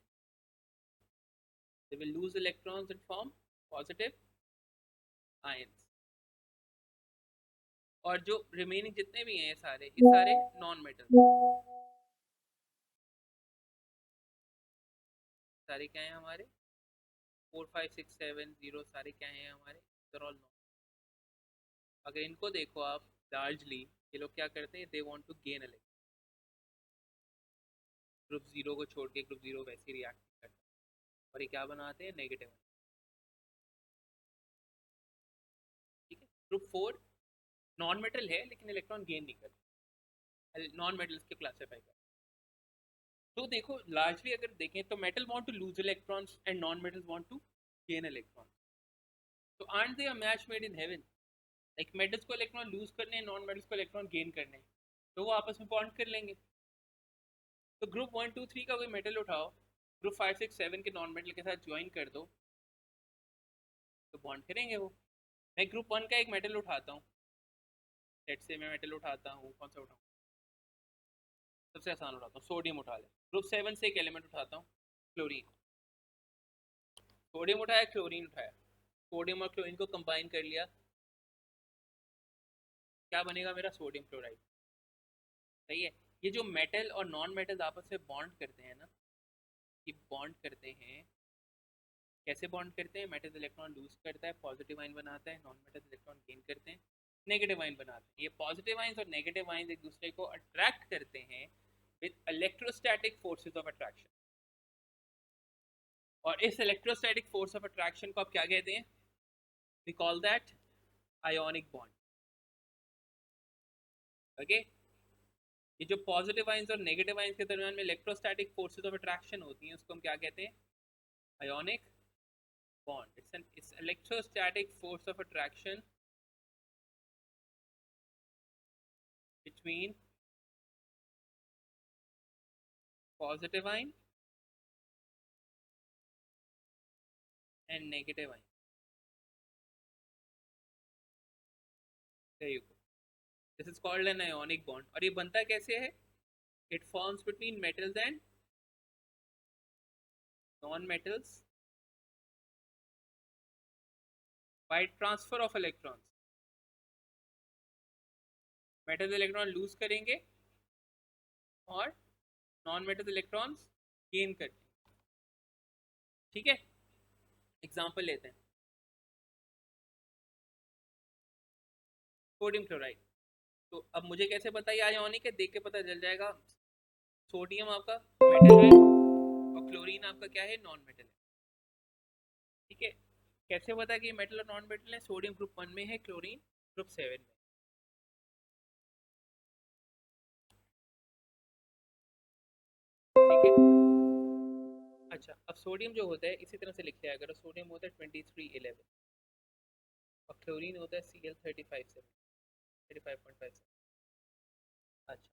they will lose electrons and form positive ions। और जो रिमेनिंग जितने भी हैं ये सारे नॉन मेटल। सारे क्या हैं हमारे 4 5 6 7 0 सारे क्या हैं हमारे ऑल नॉन। अगर इनको देखो आप लार्जली ये लोग क्या करते हैं, they want to gain electron. Group zero को छोड़ के ग्रुप जीरो वैसे ही रिएक्ट करता है और ये क्या बनाते हैं, नेगेटिव। ठीक है। ग्रुप फोर नॉन मेटल है लेकिन इलेक्ट्रॉन गेन नहीं करते, नॉन मेटल्स के क्लासीफाई कर। तो देखो लार्जली अगर देखें तो metal want to lose electrons and non metals want to gain electron. तो are they a match made in heaven. Like metals को इलेक्ट्रॉन लूज करने हैं, नॉन मेटल्स को इलेक्ट्रॉन गेन करने हैं, तो वो आपस में बॉन्ड कर लेंगे। तो ग्रुप वन टू थ्री का कोई मेटल उठाओ, ग्रुप फाइव सिक्स सेवन के नॉन मेटल के साथ ज्वाइन कर दो तो बॉन्ड करेंगे वो। मैं ग्रुप वन का एक मेटल उठाता हूँ, लेट्स से मैं मेटल उठाता हूँ, कौन सा उठाऊँ, सबसे आसान उठाता हूँ, सोडियम उठा ले। ग्रुप सेवन से एक एलिमेंट उठाता हूँ, क्लोरीन। सोडियम उठाया, क्लोरीन उठाया, सोडियम और क्लोरीन को कंबाइन कर लिया, क्या बनेगा मेरा, सोडियम क्लोराइड। सही है। ये जो मेटल और नॉन मेटल आपस में बॉन्ड करते हैं ना, ये बॉन्ड करते हैं, कैसे बॉन्ड करते हैं, मेटल इलेक्ट्रॉन लूज करता है, पॉजिटिव आयन बनाता है, नॉन मेटल इलेक्ट्रॉन गेन करते हैं, नेगेटिव आयन बनाते हैं। ये पॉजिटिव आयंस और नेगेटिव आयंस एक दूसरे को अट्रैक्ट करते हैं with electrostatic forces of attraction. और इस इलेक्ट्रोस्टैटिक फोर्स ऑफ अट्रैक्शन को आप क्या कहते हैं, we call that ionic bond. Okay. ये जो पॉजिटिव आयंस और नेगेटिव आयंस के दरमियान में इलेक्ट्रोस्टैटिक फोर्सेस ऑफ अट्रैक्शन होती हैं उसको हम क्या कहते हैं, ionic bond. It's electrostatic force of attraction between positive ion and negative ion. There you go. This is called an ionic bond. और ये बनता कैसे है, it forms between metals and non-metals by transfer of electrons. Metal electron lose करेंगे और non metal electrons gain करेंगे। ठीक है। एग्जांपल लेते हैं, सोडियम क्लोराइड। तो अब मुझे कैसे पता ये आयोनिक है, देख के पता चल जाएगा। सोडियम आपका मेटल है और क्लोरीन आपका क्या है, नॉन मेटल है। ठीक है। कैसे पता कि मेटल और नॉन मेटल है, सोडियम ग्रुप वन में है, क्लोरीन ग्रुप सेवन में। ठीक है। अच्छा, अब सोडियम जो होता है इसी तरह से लिख लिया करो, सोडियम होता है 2311 और क्लोरीन होता है Cl 35.57। अच्छा,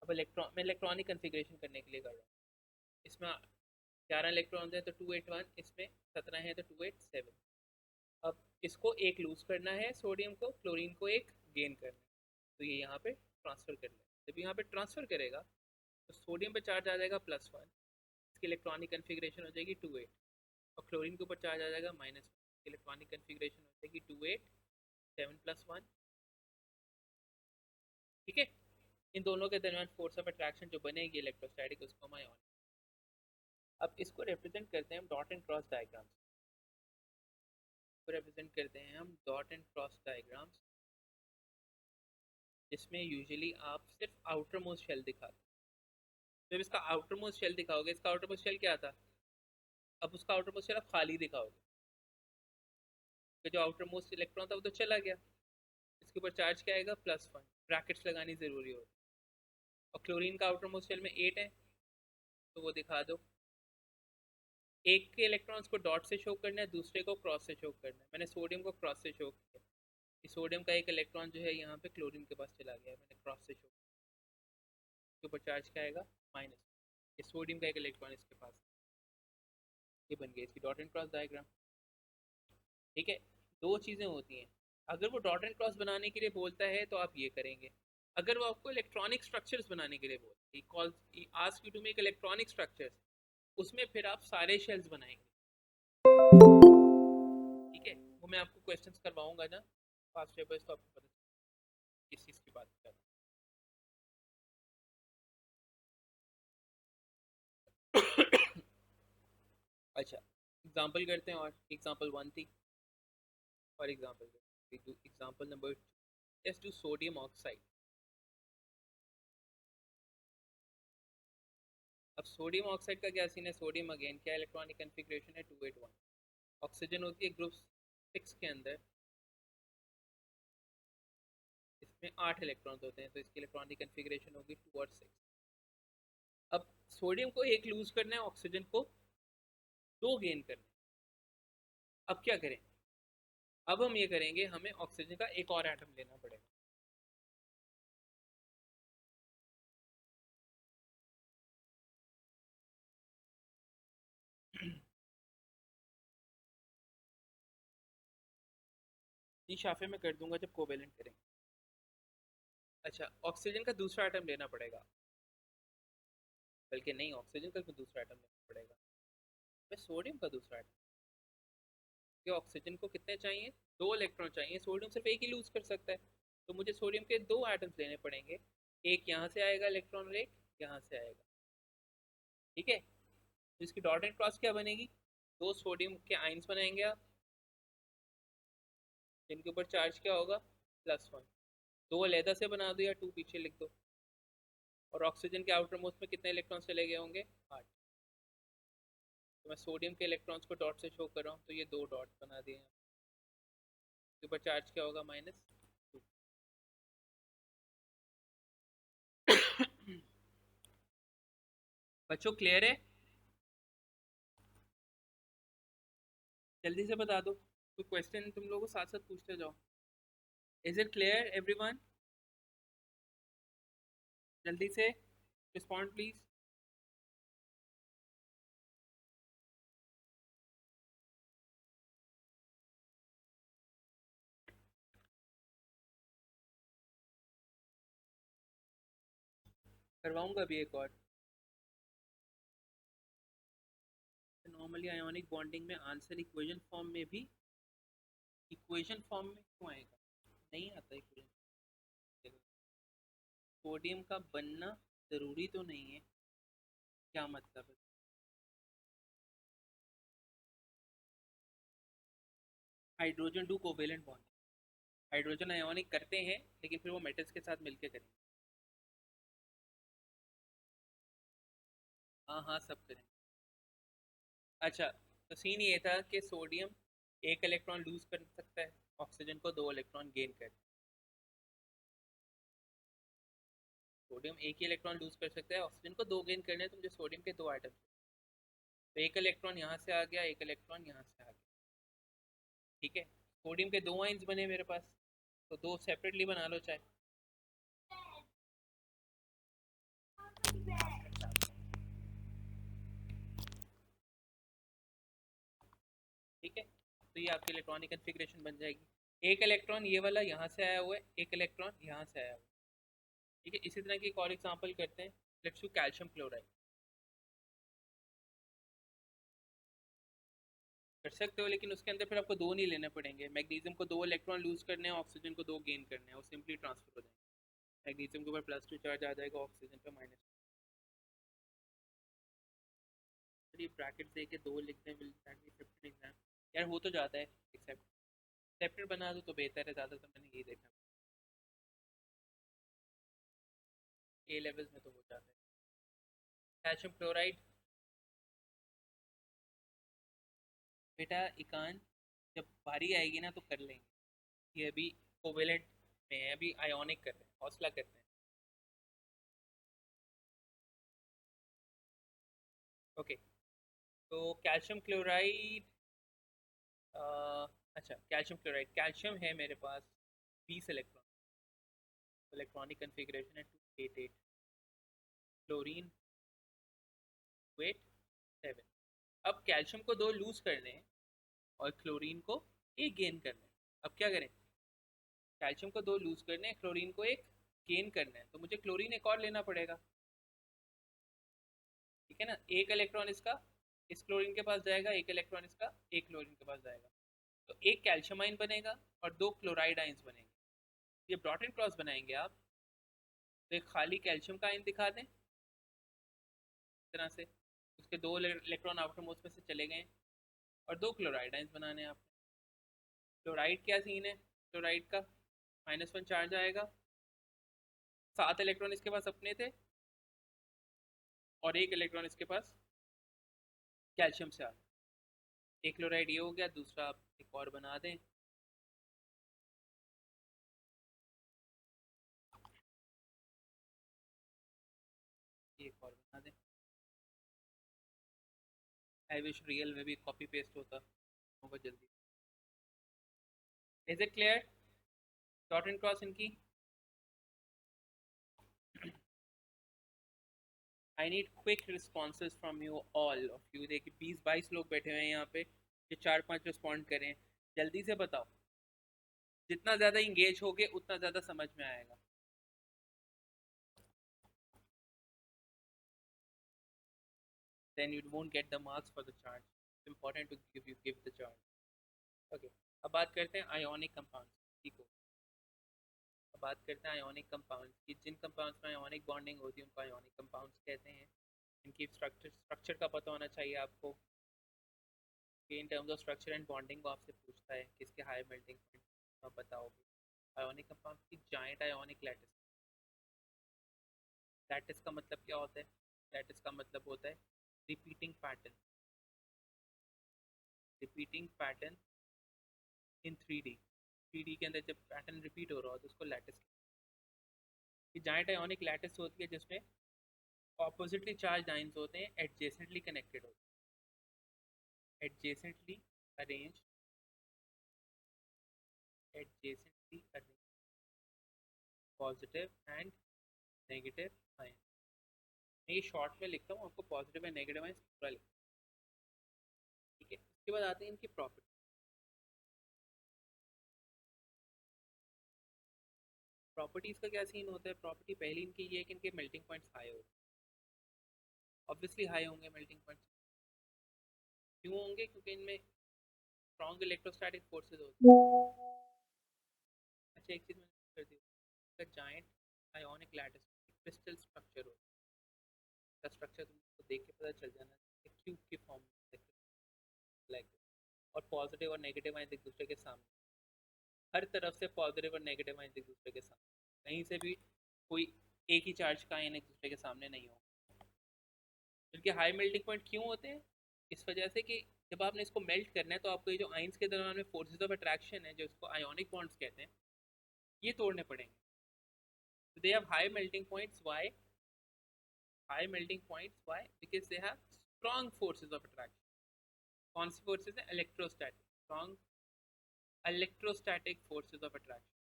अब इलेक्ट्रॉन मैं इलेक्ट्रॉनिक कन्फिग्रेशन करने के लिए कर रहा हूँ। इसमें 11 इलेक्ट्रॉन है तो 281, इसमें 17 है तो 287। अब इसको एक लूज करना है, सोडियम को, क्लोरीन को एक गेन करना है, तो ये यहाँ पे ट्रांसफर कर ले। जब यहाँ पे ट्रांसफर करेगा तो सोडियम पे चार्ज आ जाएगा +1, इसकी इलेक्ट्रॉनिक कन्फिग्रेशन हो जाएगी 28, और क्लोरीन के ऊपर चार्ज आ जाएगा -1, इलेक्ट्रॉनिक कन्फिग्रेशन हो जाएगी 28 7+1। ठीक है। इन दोनों के दरमियान फोर्स ऑफ अट्रैक्शन जो बनेगी इलेक्ट्रोस्टैटिक, उसको हम आयोन। अब इसको रिप्रेजेंट करते हैं हम डॉट एंड क्रॉस डायग्राम्स को रिप्रेजेंट करते हैं हम डॉट एंड क्रॉस डायग्राम्स, जिसमें यूजुअली आप सिर्फ आउटर मोस्ट शेल दिखाते हैं। जब इसका आउटर मोस्ट शेल दिखाओगे, इसका आउटर मोस्ट शेल क्या था, अब उसका आउटर मोस्ट शेल आप खाली दिखाओगे, तो जो आउटर मोस्ट इलेक्ट्रॉन था वो तो चला गया, इसके ऊपर चार्ज क्या आएगा, +1। ब्रैकेट्स लगानी जरूरी होती है। और क्लोरीन का आउटर मोस्ट शेल में 8 है तो वो दिखा दो। एक के इलेक्ट्रॉन्स को डॉट से शो करना है, दूसरे को क्रॉस से शो करना है। मैंने सोडियम को क्रॉस से शो किया, सोडियम का एक इलेक्ट्रॉन जो है यहाँ पे क्लोरीन के पास चला गया, मैंने क्रॉस से शो किया, इसके ऊपर चार्ज क्या आएगा, -। ये सोडियम का एक इलेक्ट्रॉन इसके पास, ये बन गया इसकी डॉट एंड क्रॉस डायग्राम। ठीक है। दो चीज़ें होती हैं, अगर वो डॉट एंड क्रॉस बनाने के लिए बोलता है तो आप ये करेंगे, अगर वो आपको इलेक्ट्रॉनिक स्ट्रक्चर्स बनाने के लिए बोलता है, ask you to make electronic structures, उसमें फिर आप सारे शेल्स बनाएंगे। ठीक है। वो मैं आपको क्वेश्चंस करवाऊंगा ना पास्ट पेपर्स, तो आपको पता बात कर रहा हूँ। अच्छा, एग्जांपल करते हैं, और एग्जांपल वन थी, और example number let's do sodium oxide. अब सोडियम ऑक्साइड का क्या सीन है? सोडियम अगेन क्या इलेक्ट्रॉनिक कन्फिग्रेशन है? 281। ऑक्सीजन होती है ग्रुप 6 के अंदर, इसमें 8 इलेक्ट्रॉन होते हैं, तो इसकी इलेक्ट्रॉनिक कन्फिग्रेशन होगी 2 और 6। अब सोडियम को एक लूज करना है, ऑक्सीजन को दो गेन करना है। अब क्या करें? अब हम ये करेंगे, हमें ऑक्सीजन का एक और एटम लेना पड़ेगा। ये शाफे में कर दूंगा जब कोवेलेंट करेंगे। अच्छा, ऑक्सीजन का दूसरा एटम लेना पड़ेगा, बल्कि नहीं, ऑक्सीजन का दूसरा एटम लेना पड़ेगा, मैं सोडियम का दूसरा एटम। कि ऑक्सीजन को कितने चाहिए? दो इलेक्ट्रॉन चाहिए, सोडियम सिर्फ एक ही लूज कर सकता है, तो मुझे सोडियम के दो एटम्स लेने पड़ेंगे। एक यहाँ से आएगा इलेक्ट्रॉन और एक यहाँ से आएगा। ठीक है, तो इसकी डॉट एंड क्रॉस क्या बनेगी? दो सोडियम के आइंस बनाएंगे आप, जिनके ऊपर चार्ज क्या होगा? +1। दो अलहदा से बना दो या टू पीछे लिख दो। और ऑक्सीजन के आउटर मोस्ट में कितने इलेक्ट्रॉन चले गए होंगे? 8। तो मैं सोडियम के इलेक्ट्रॉन्स को डॉट से शो कर रहा हूँ, तो ये दो डॉट बना दिए हैं। इसके ऊपर चार्ज क्या होगा? -2। बच्चों क्लियर है? जल्दी से बता दो, कोई क्वेश्चन तुम लोगों को साथ साथ पूछते जाओ। Is it clear everyone? जल्दी से रिस्पॉन्ड प्लीज। करवाऊंगा अभी एक और। नॉर्मली आयोनिक बॉन्डिंग में आंसर इक्वेशन फॉर्म में भी, इक्वेशन फॉर्म में क्यों आएगा? नहीं आता इक्वेशन। सोडियम का बनना जरूरी तो नहीं है, क्या मतलब है? Hydrogen to covalent bond, hydrogen ionic करते हैं, लेकिन फिर वो मेटल्स के साथ मिलके करेंगे। हाँ हाँ, सब करेंगे। अच्छा, तो सीन ये था कि सोडियम एक इलेक्ट्रॉन लूज कर सकता है, ऑक्सीजन को दो इलेक्ट्रॉन गेन कर। सोडियम एक ही इलेक्ट्रॉन लूज कर सकता है, ऑक्सीजन को दो गेन करने हैं, तो मुझे सोडियम के दो आइटम। तो एक इलेक्ट्रॉन यहाँ से आ गया, एक इलेक्ट्रॉन यहाँ से आ गया। ठीक है, सोडियम के दो आइंस बने मेरे पास, तो दो सेपरेटली बना लो चाहे। ठीक है, तो ये आपकी इलेक्ट्रॉनिक कन्फिग्रेशन बन जाएगी। एक इलेक्ट्रॉन ये वाला यहाँ से आया हुआ है, एक इलेक्ट्रॉन यहाँ से आया हुआ है। ठीक है, इसी तरह की एक और एग्जांपल करते हैं। Let's do calcium chloride. कर सकते हो, लेकिन उसके अंदर फिर आपको दो नहीं लेने पड़ेंगे। मैग्नीशियम को दो इलेक्ट्रॉन लूज करने हैं, ऑक्सीजन को दो गेन करने हैं, वो सिंपली ट्रांसफर हो जाएंगे। मैग्नीशियम के ऊपर +2 चार्ज आ जाएगा, ऑक्सीजन पे -। ये ब्रैकेट दे के दो लिखते हैं, एग्जाम यार हो तो जाता है, एक्सेप्ट सेपरेट बना दो तो बेहतर है, ज़्यादा तो मैंने यही देखा। ए लेवल्स में तो हो जाता है। कैल्शियम क्लोराइड, बेटा इकान, जब बारी आएगी ना तो कर लेंगे। ये अभी कोवेलेंट में है, अभी आयोनिक कर रहे हैं, हौसला करते हैं। ओके, तो कैल्शियम क्लोराइड, अच्छा कैल्शियम क्लोराइड, कैल्शियम है मेरे पास 20 इलेक्ट्रॉन, इलेक्ट्रॉनिक कन्फिग्रेशन है 288। Chlorine wait 7। अब कैल्शियम को दो लूज करने हैं और क्लोरीन को एक गेन करना है। अब क्या करें? कैल्शियम को दो लूज करने हैं, क्लोरीन को एक गेन करना है, तो मुझे क्लोरीन एक और लेना पड़ेगा। ठीक है ना, एक इलेक्ट्रॉन इसका इस क्लोरीन के पास जाएगा, एक इलेक्ट्रॉन इसका एक क्लोरीन के पास जाएगा, तो एक कैल्शियम आइन बनेगा और दो क्लोराइड आइंस बनेंगे। ये डॉट एंड क्रॉस बनाएंगे आप, तो एक खाली कैल्शियम का आयन दिखा दें इस तरह से, उसके दो इलेक्ट्रॉन आउटरमोस्ट में से चले गए, और दो क्लोराइड आयंस बनाने हैं आपने। क्लोराइड क्या सीन है, क्लोराइड का -1 चार्ज आएगा, 7 इलेक्ट्रॉन इसके पास अपने थे और एक इलेक्ट्रॉन इसके पास कैल्शियम से आ गया। एक क्लोराइड ये हो गया, दूसरा आप एक और बना दें। एक और बना दें। आई विश रियल में भी कॉपी पेस्ट होगा जल्दी। Is it clear? Dot and cross इनकी। I need quick responses from you all of you. देखिए 20-22 लोग बैठे हुए हैं यहाँ पे, जो 4-5 रिस्पॉन्ड करें, जल्दी से बताओ। जितना ज़्यादा इंगेज होगे उतना ज़्यादा समझ में आएगा। Then you won't get the marks for the charge. It's important to give the charge. Okay. अब बात करते हैं आयोनिक कंपाउंड की। अब बात करते हैं आयोनिक कंपाउंड की। जिन कंपाउंड्स में आयोनिक बॉन्डिंग होती है उनको आयोनिक कंपाउंड्स कहते हैं। इनकी स्ट्रक्चर का पता होना चाहिए आपको, कि इन terms of structure and bonding को आपसे पूछता है किसके हाई मेल्टिंग पॉइंट आप बताओगे। आयोनिक कंपाउंड की जाइंट आयोनिक लैटिस। लैटिस का मतलब क्या होता है? लैटिस का मतलब होता है repeating pattern. Repeating pattern in 3D। 3D के अंदर जब पैटर्न रिपीट हो रहा हो तो उसको लैटिस। कि जाइंट आयोनिक लैटिस होती है जिसमें ऑपोजिटली चार्ज आयंस होते हैं, एडजेसेंटली कनेक्टेड होते हैं, adjacently arrange, adjacently arrange positive and negative ion. मैं ये शॉर्ट में लिखता हूँ, आपको पॉजिटिव एंड नेगेटिव आयंस पूरा लिखता हूँ, ठीक है। उसके बाद आते हैं इनकी प्रॉपर्टी। प्रॉपर्टीज का क्या सीन होता है? प्रॉपर्टी पहली इनकी ये है कि इनके मेल्टिंग पॉइंट्स हाई होते हैं। ऑब्वियसली हाई होंगे मेल्टिंग पॉइंट्स। क्यों होंगे? क्योंकि इनमें स्ट्रॉन्ग इलेक्ट्रोस्टैटिक फोर्सेज होते हैं। अच्छा एक चीज़ मैंने कर दी, इसका giant ionic lattice crystal structure होता है। स्ट्रक्चर तुमको देख के पता चल जाना, क्यूब की फॉर्म में लाइक। और पॉजिटिव और नेगेटिव आयंस एक दूसरे के सामने, हर तरफ से पॉजिटिव और नेगेटिव आयंस एक दूसरे के सामने, कहीं से भी कोई एक ही चार्ज का आयन एक दूसरे के सामने नहीं हो। क्योंकि हाई मेल्टिंग पॉइंट क्यों होते हैं? इस वजह से कि जब आपने इसको मेल्ट करना है तो आपको ये जो आयंस के दरम्यान में फोर्सेज ऑफ अट्रैक्शन है, जो इसको आयोनिक बॉन्ड्स कहते हैं, ये तोड़ने पड़ेंगे। तो they have high melting points. Why high melting points? Why? Because they have strong forces of attraction. कौन सी फोर्सेज है? Electrostatic, strong electrostatic forces of attraction,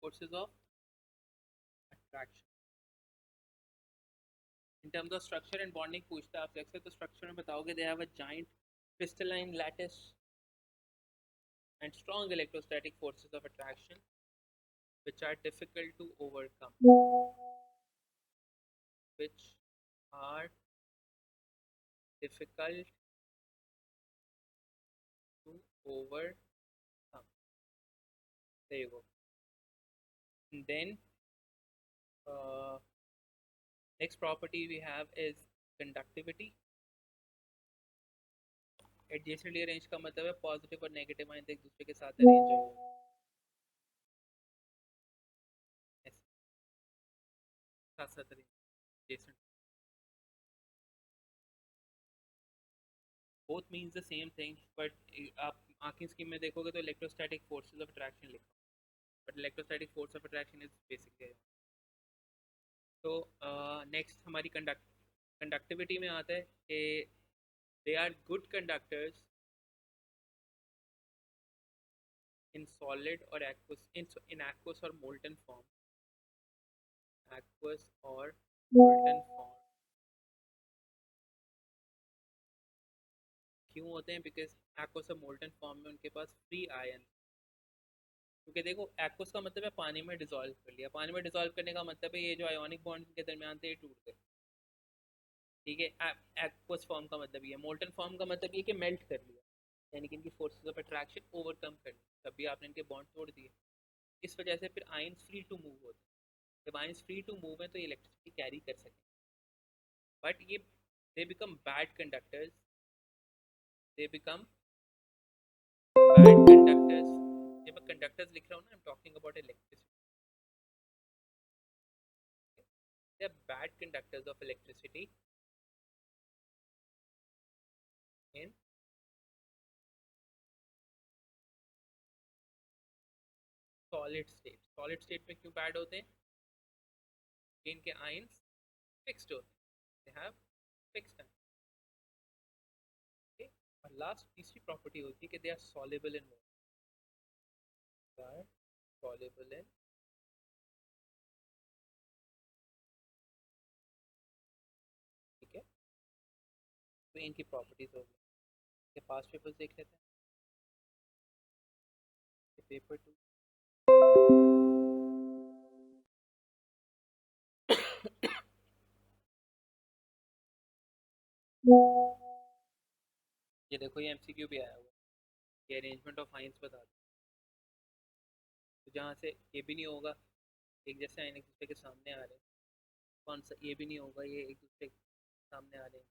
forces of attraction. In terms of structure and bonding पूछता है आपसे अक्सर, तो structure में बताओगे they have a giant crystalline lattice and strong electrostatic forces of attraction which are difficult to overcome, which are difficult to overcome. There you go. And then next property we have is conductivity. Adjacently arranged का मतलब है positive और negative ion एक दूसरे के साथ arrange हो साथ साथ adjacent. Both means the same thing, but आप आखिरी स्कीम में देखोगे तो इलेक्ट्रोस्टैटिक फोर्सेस ऑफ अट्रैक्शन लिखा, but electrostatic force of attraction is basically. तो नेक्स्ट हमारी कंडक्टिविटी में आता है कि they are good conductors in solid और एक्वस, इन एक्वस और मोल्टन फॉर्म, एक्वस और मोल्टन फॉर्म। क्यों होते हैं? बिकॉज एक्वस और मोल्टन फॉर्म में उनके पास फ्री आयन। क्योंकि देखो एक्वस का मतलब है पानी में डिसॉल्व कर लिया, पानी में डिसॉल्व करने का मतलब है ये जो आयोनिक बॉन्ड के दरमियान थे ये टूट गए, ठीक है। एक्वस फॉर्म का मतलब ये, मोल्टन फॉर्म का मतलब ये कि मेल्ट कर लिया, यानी कि इनकी फोर्सेस ऑफ अट्रैक्शन ओवरकम कर ली, तभी आपने इनके बॉन्ड तोड़ दिए। इस वजह से फिर आयंस फ्री टू मूव होते हैं। जब आयंस फ्री टू मूव है तो ये इलेक्ट्रिसिटी कैरी कर सकें, बट ये they become bad conductors, they become bad conductors. जब मैं कंडक्टर्स लिख रहा हूँ ना, I am talking about electricity, they are bad conductors of electricity in solid state. Solid state में क्यों बैड होते हैं? इनके आयंस फिक्स्ड होते हैं, दे हैव फिक्स्ड आयंस। और लास्ट तीसरी प्रॉपर्टी होती है कि they are soluble in water, soluble in, ठीक है। तो इनकी प्रॉपर्टीज हो गई। के पास पेपर देख लेते हैं। पेपर 2 ये देखो, ये एमसीक्यू भी आया हुआ है, ये अरेंजमेंट ऑफ आयंस बता दो। तो जहाँ से ये भी नहीं होगा एक जैसे आयन एक दूसरे के सामने आ रहे हैं, कौन सा ये भी नहीं होगा ये एक दूसरे के सामने आ रहे हैं,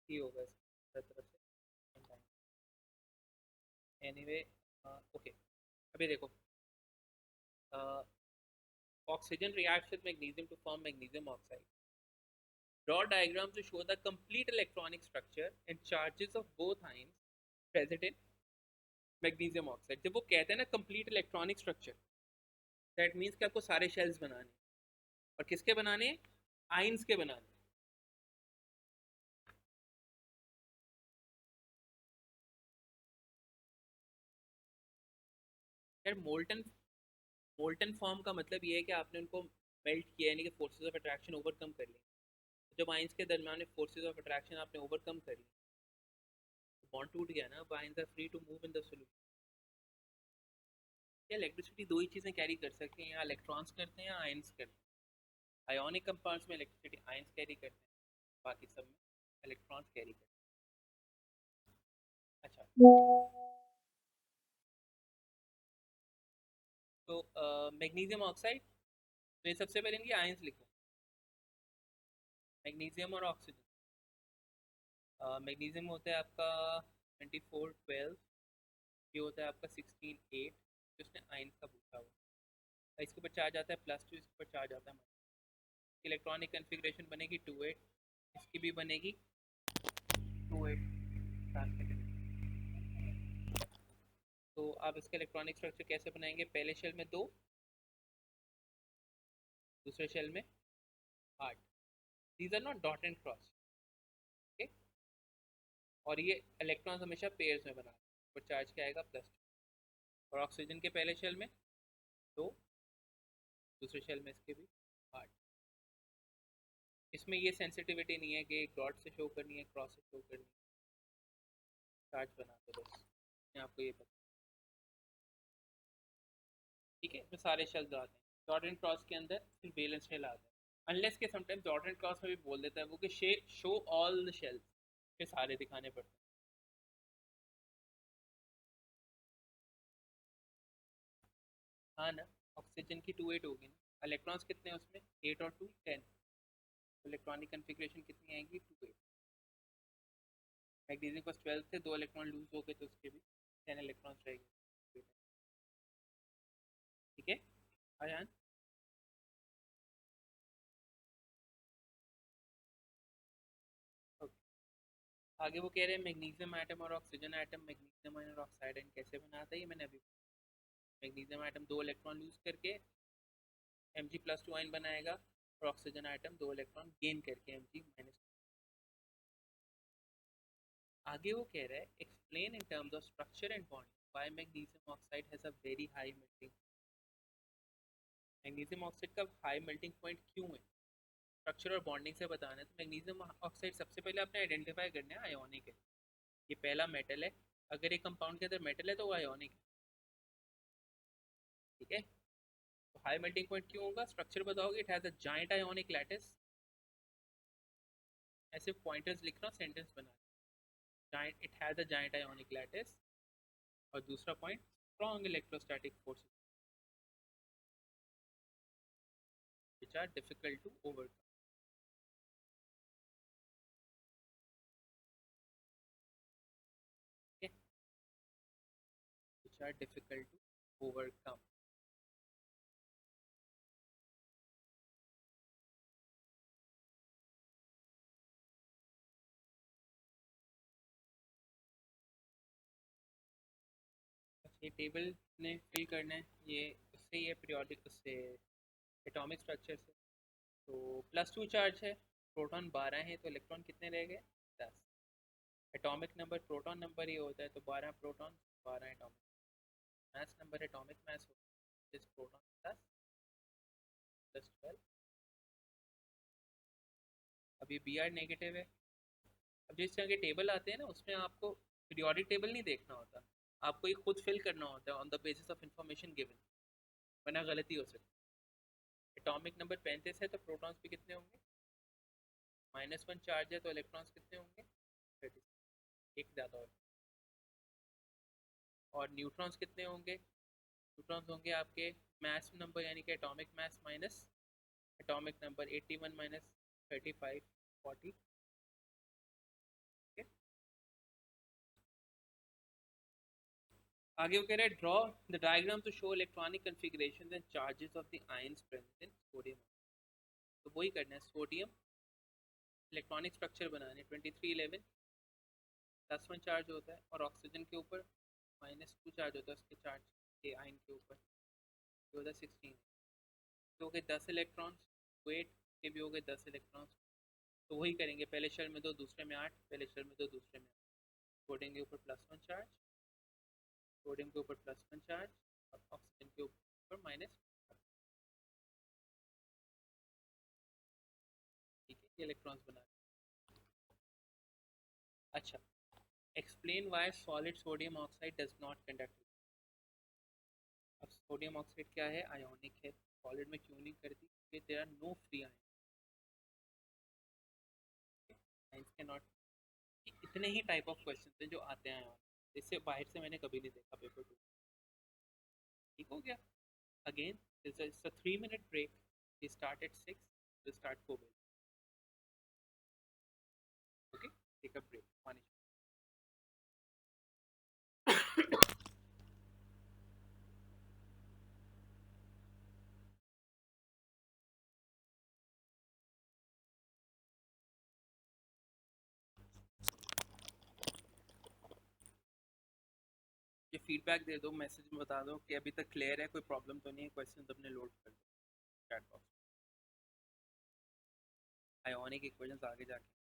ही होगा इसकी तरफ से। एनीवे, ओके, अभी देखो, oxygen reacts with magnesium to form magnesium oxide. Draw diagram to show the complete electronic structure and charges of both ions present in magnesium oxide. जब वो कहते हैं ना complete electronic structure, that means कि आपको सारे shells बनाने, और किसके बनाने? आयंस के बनाने। यार मोल्टन मोल्टन फॉर्म का मतलब ये है कि आपने उनको मेल्ट किया, यानी कि फोर्सेस ऑफ अट्रैक्शन ओवरकम कर ली। जब आयंस के दरमियान फोर्सेस ऑफ अट्रैक्शन आपने ओवरकम कर ली, बॉन्ड टूट गया ना, अब ions are free to move in the solution. या इलेक्ट्रिसिटी दो ही चीज़ें कैरी कर सकते हैं, या इलेक्ट्रॉन्स करते हैं या आयंस करते हैं। आयोनिक कंपाउंड्स में इलेक्ट्रिसिटी आयंस कैरी करते हैं, बाकी सब में इलेक्ट्रॉन्स कैरी करते हैं। अच्छा, तो मैग्नीशियम ऑक्साइड, तो ये सबसे पहले इनकी आयंस लिखो, मैग्नीशियम और ऑक्सीजन। मैग्नीशियम होता है आपका 2412, ये होता है आपका 16 8, तो इसने आयंस का पूछा हुआ। इसके ऊपर चार्ज आता है +2, इसके ऊपर चार्ज आता है -। इलेक्ट्रॉनिक कन्फिग्रेशन बनेगी 2 8, इसकी भी बनेगी 2 8 ट्रांसमिटेड। तो आप इसका इलेक्ट्रॉनिक स्ट्रक्चर कैसे बनाएंगे? पहले शेल में 2, दूसरे शेल में 8। These are not dot and cross, okay. और ये इलेक्ट्रॉन हमेशा पेयर्स में बना, और चार्ज क्या आएगा +2। और ऑक्सीजन के पहले शेल में 2, दूसरे शेल में इसके भी 8। इसमें ये सेंसिटिविटी नहीं है कि डॉट से शो करनी है क्रॉस से शो करनी है, चार्ज बना दो बस, मैं आपको ये पता, ठीक है। इसमें सारे शेल्स आते हैं, डॉट एंड क्रॉस के अंदर फिर वैलेंस शेल आता है, अनलेस के समटाइम्स डॉट एंड क्रॉस में भी बोल देता है वो कि शो ऑल द शेल्स, के सारे दिखाने पड़ते हैं। हाँ ना, ऑक्सीजन की 2 8 होगी ना, इलेक्ट्रॉन्स कितने हैं उसमें? 8 और 2 10, इलेक्ट्रॉनिक कन्फिग्रेशन कितनी आएगी? 2 8। मैग्नीशियम पास 12 थे, 2 इलेक्ट्रॉन लूज हो गए तो उसके भी 10 इलेक्ट्रॉन्स रहेंगे, ठीक है आयान। ओके, आगे वो कह रहे हैं मैग्नीशियम एटम और ऑक्सीजन एटम, मैग्नीशियम आयन और ऑक्साइड आयन कैसे बनाता है, ये मैंने अभी, मैग्नीशियम एटम 2 इलेक्ट्रॉन लूज करके Mg+2 आयन बनाएगा, और ऑक्सीजन एटम 2 इलेक्ट्रॉन गेन करके Mg-। आगे वो कह रहा है explain in terms of structure and bond why magnesium oxide has a very high melting. Magnesium oxide का हाई मेल्टिंग पॉइंट क्यों है? स्ट्रक्चर और बॉन्डिंग से बताना है, तो मैग्नीशियम ऑक्साइड सबसे पहले आपने आइडेंटिफाई करना है आयोनिक है, ये पहला मेटल है। अगर एक कंपाउंड के अंदर मेटल है तो वो आयोनिक है, ठीक है। तो हाई मेल्टिंग पॉइंट क्यों होगा? स्ट्रक्चर बताओगे, it has a giant ionic lattice, ऐसे पॉइंटर्स लिखना, सेंटेंस बना, giant, it has a giant ionic lattice. और दूसरा point, strong electrostatic force, which are difficult to overcome. Okay, which are difficult to overcome. ये table ने fill करना है, ये उससे, ये पीरियोडिक उससे एटॉमिक स्ट्रक्चर से। तो +2 चार्ज है, प्रोटॉन 12 है, तो इलेक्ट्रॉन कितने रह गए? 10। एटॉमिक नंबर प्रोटॉन नंबर ही होता है, तो 12 proton 12 atomic. Mass number atomic mass होता है, प्रोटॉन 10 +12। अब ये बी आर नेगेटिव है। अब जिस तरह के टेबल आते हैं ना, उसमें आपको पीरियोडिक टेबल नहीं देखना होता, आपको ये खुद फिल करना होता है on the basis of information given, वरना गलती हो सकती है। एटॉमिक नंबर 35 है, तो प्रोटॉन्स भी कितने होंगे? -1 चार्ज है, तो इलेक्ट्रॉन्स कितने होंगे? 36, एक ज़्यादा होगा। और न्यूट्रॉन्स कितने होंगे? न्यूट्रॉन्स होंगे आपके मास नंबर, यानी कि atomic mass minus atomic number, 81 minus 35 40। आगे वो कह रहे हैं, draw the diagram to show electronic configuration and charges of the ions present in sodium. तो वही करना है, सोडियम इलेक्ट्रॉनिक स्ट्रक्चर बनाने। 2311 +1 चार्ज होता है, और ऑक्सीजन के ऊपर -2 चार्ज होता है, उसके चार्ज के आयन के ऊपर, ये होता है 16। तो हो गए 10 इलेक्ट्रॉन्स, वेट के भी हो गए 10 इलेक्ट्रॉन्स। तो वही करेंगे, पहले शेल में 2, दूसरे में 8, पहले शेल में 2, दूसरे में 8। सोडियम के ऊपर +1 चार्ज, सोडियम के ऊपर +1 चार्ज, और ऑक्सीजन के ऊपर माइनस। ठीक है, ये इलेक्ट्रॉन्स बना। अच्छा, explain why solid sodium oxide does not conduct. अब सोडियम ऑक्साइड क्या है? आयोनिक है। सॉलिड में क्यों नहीं करती? क्योंकि there are no free ions के नॉट। इतने ही टाइप ऑफ क्वेश्चन हैं जो आते हैं, इससे बाहर से मैंने कभी नहीं देखा पेपर 2। ठीक हो गया? Again it's a 3 minute break. We start at 6, we start 4 minutes. Okay, take a break, पानी। ये फीडबैक दे दो, मैसेज में बता दो कि अभी तक क्लियर है, कोई प्रॉब्लम तो नहीं है, क्वेश्चन अपने लोड कर दो चैट बॉक्स। आयोनिक इक्वेशंस आगे जाके।